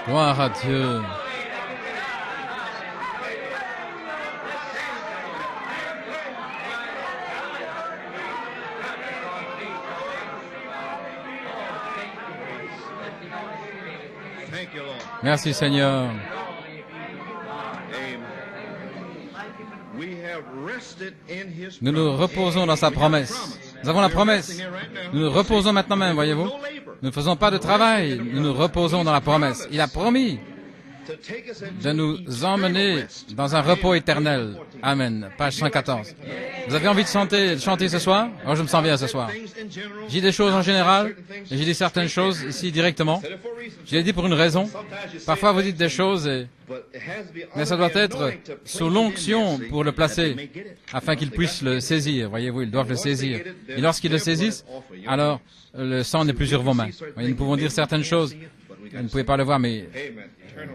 [SPEAKER 2] Gloire à Dieu.
[SPEAKER 1] Thank you, Lord.
[SPEAKER 2] Merci Seigneur.
[SPEAKER 1] Amen. We have rested in His
[SPEAKER 2] Nous nous
[SPEAKER 1] promise.
[SPEAKER 2] reposons dans sa promesse. Nous avons la promesse. Nous nous reposons maintenant même, voyez-vous. Nous ne faisons pas de travail, nous nous reposons dans la promesse. Il a promis de nous emmener dans un repos éternel. Amen. Page 114. Vous avez envie de chanter ce soir? Oh, je me sens bien ce soir. J'ai dit des choses en général, et j'ai dit certaines choses ici directement. Je l'ai dit pour une raison. Parfois, vous dites des choses, mais ça doit être sous l'onction pour le placer, afin qu'ils puissent le saisir. Voyez-vous, ils doivent le saisir. Et lorsqu'ils le saisissent, alors le sang n'est plus sur vos mains. Voyez, nous pouvons dire certaines choses. Vous ne pouvez pas le voir, mais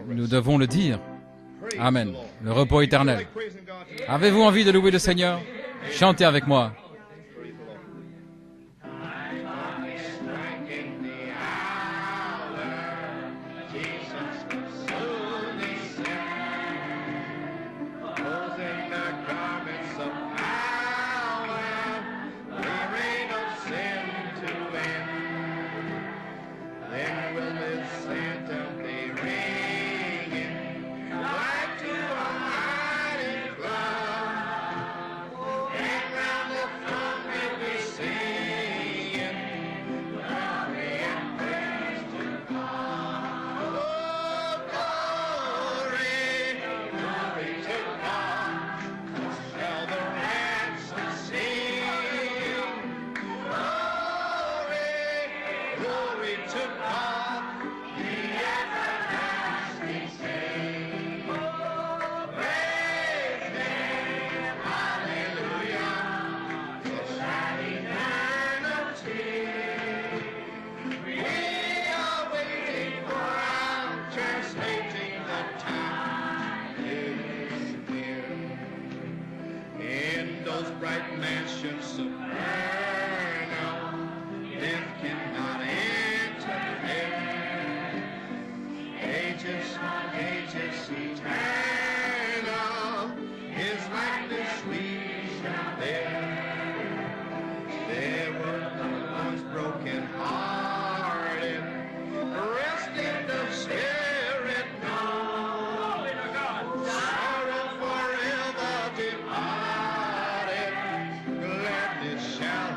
[SPEAKER 2] nous devons le dire. Amen. Le repos éternel. Avez-vous envie de louer le Seigneur? Chantez avec moi.
[SPEAKER 1] Bright mansions supernal, death cannot enter there. Ages eternal, His likeness we shall bear. There were the ones broken hearted, rest in the spirit known. Sorrow forever departed, gladness shall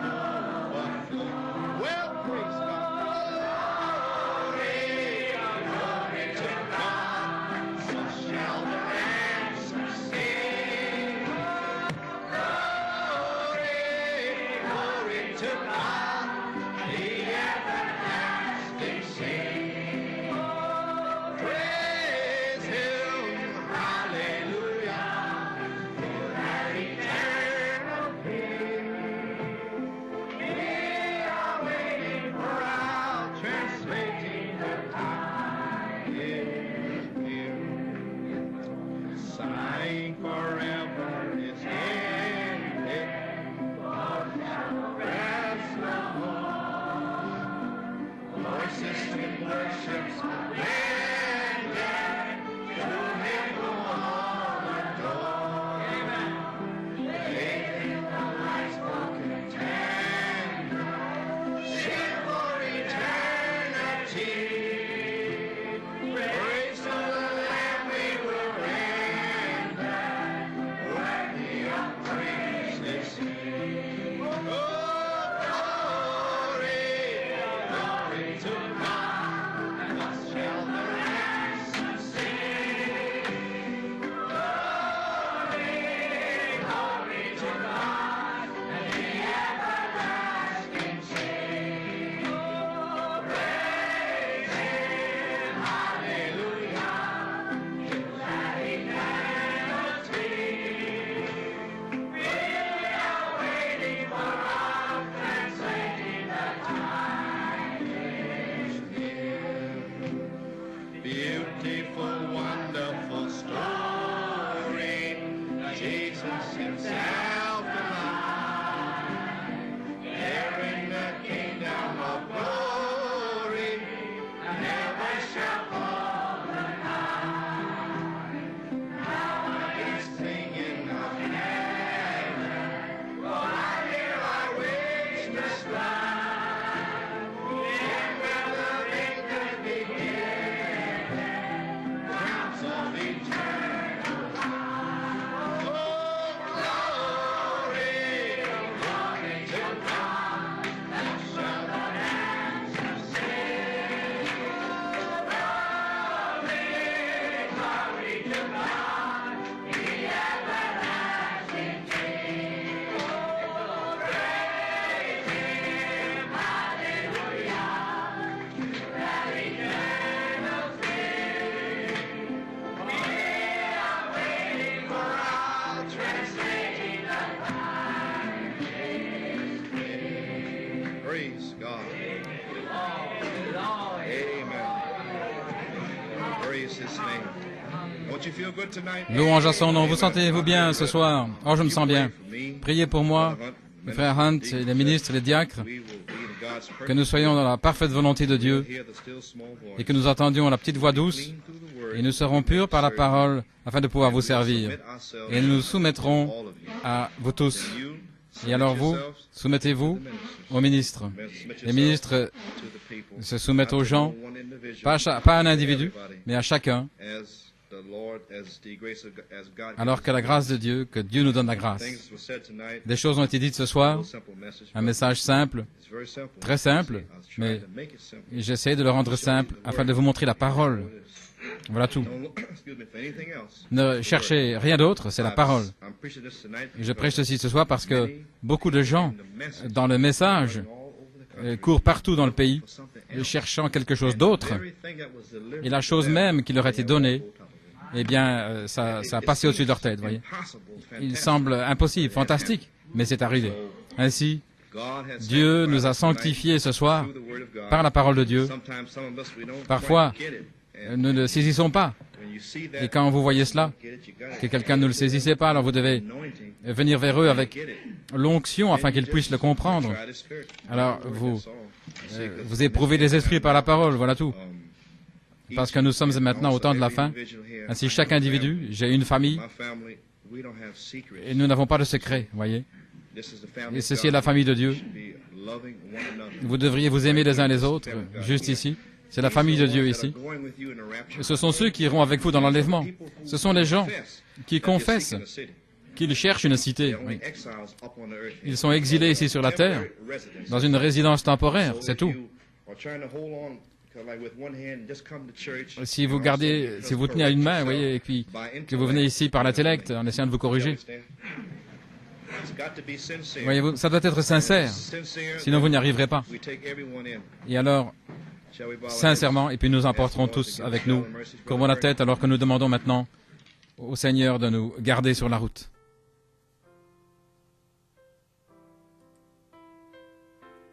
[SPEAKER 2] Louange à son nom. Vous sentez-vous bien ce soir? Oh, je me sens bien. Priez pour moi, le frère Hunt, et les ministres, les diacres, que nous soyons dans la parfaite volonté de Dieu et que nous entendions la petite voix douce et nous serons purs par la parole afin de pouvoir vous servir. Et nous nous soumettrons à vous tous. Et alors vous, soumettez-vous aux ministres. Les ministres se soumettent aux gens, pas à un individu, mais à chacun, alors que la grâce de Dieu, que Dieu nous donne la grâce. Des choses ont été dites ce soir, un message simple, très simple, mais j'essaie de le rendre simple afin de vous montrer la parole. Voilà tout. Ne cherchez rien d'autre, c'est la parole. Et je prêche ceci ce soir parce que beaucoup de gens, dans le message, courent partout dans le pays, cherchant quelque chose d'autre. Et la chose même qui leur a été donnée, eh bien, ça a passé au-dessus de leur tête, voyez. Il semble impossible, fantastique, mais c'est arrivé. Ainsi, Dieu nous a sanctifiés ce soir par la parole de Dieu. Parfois, nous ne le saisissons pas. Et quand vous voyez cela, que quelqu'un ne le saisissait pas, alors vous devez venir vers eux avec l'onction afin qu'ils puissent le comprendre. Alors, vous éprouvez les esprits par la parole, voilà tout. Parce que nous sommes maintenant au temps de la fin. Ainsi, chaque individu, j'ai une famille, et nous n'avons pas de secret, voyez. Et ceci est la famille de Dieu. Vous devriez vous aimer les uns les autres, juste ici. C'est la famille de Dieu ici. Ce sont ceux qui iront avec vous dans l'enlèvement. Ce sont les gens qui confessent qu'ils cherchent une cité. Oui. Ils sont exilés ici sur la terre, dans une résidence temporaire, c'est tout. Si vous tenez à une main, voyez, et puis que vous venez ici par l'intellect en essayant de vous corriger, voyez-vous, ça doit être sincère, sinon vous n'y arriverez pas. Et alors, sincèrement, et puis nous emporterons tous avec nous, courbons la tête alors que nous demandons maintenant au Seigneur de nous garder sur la route.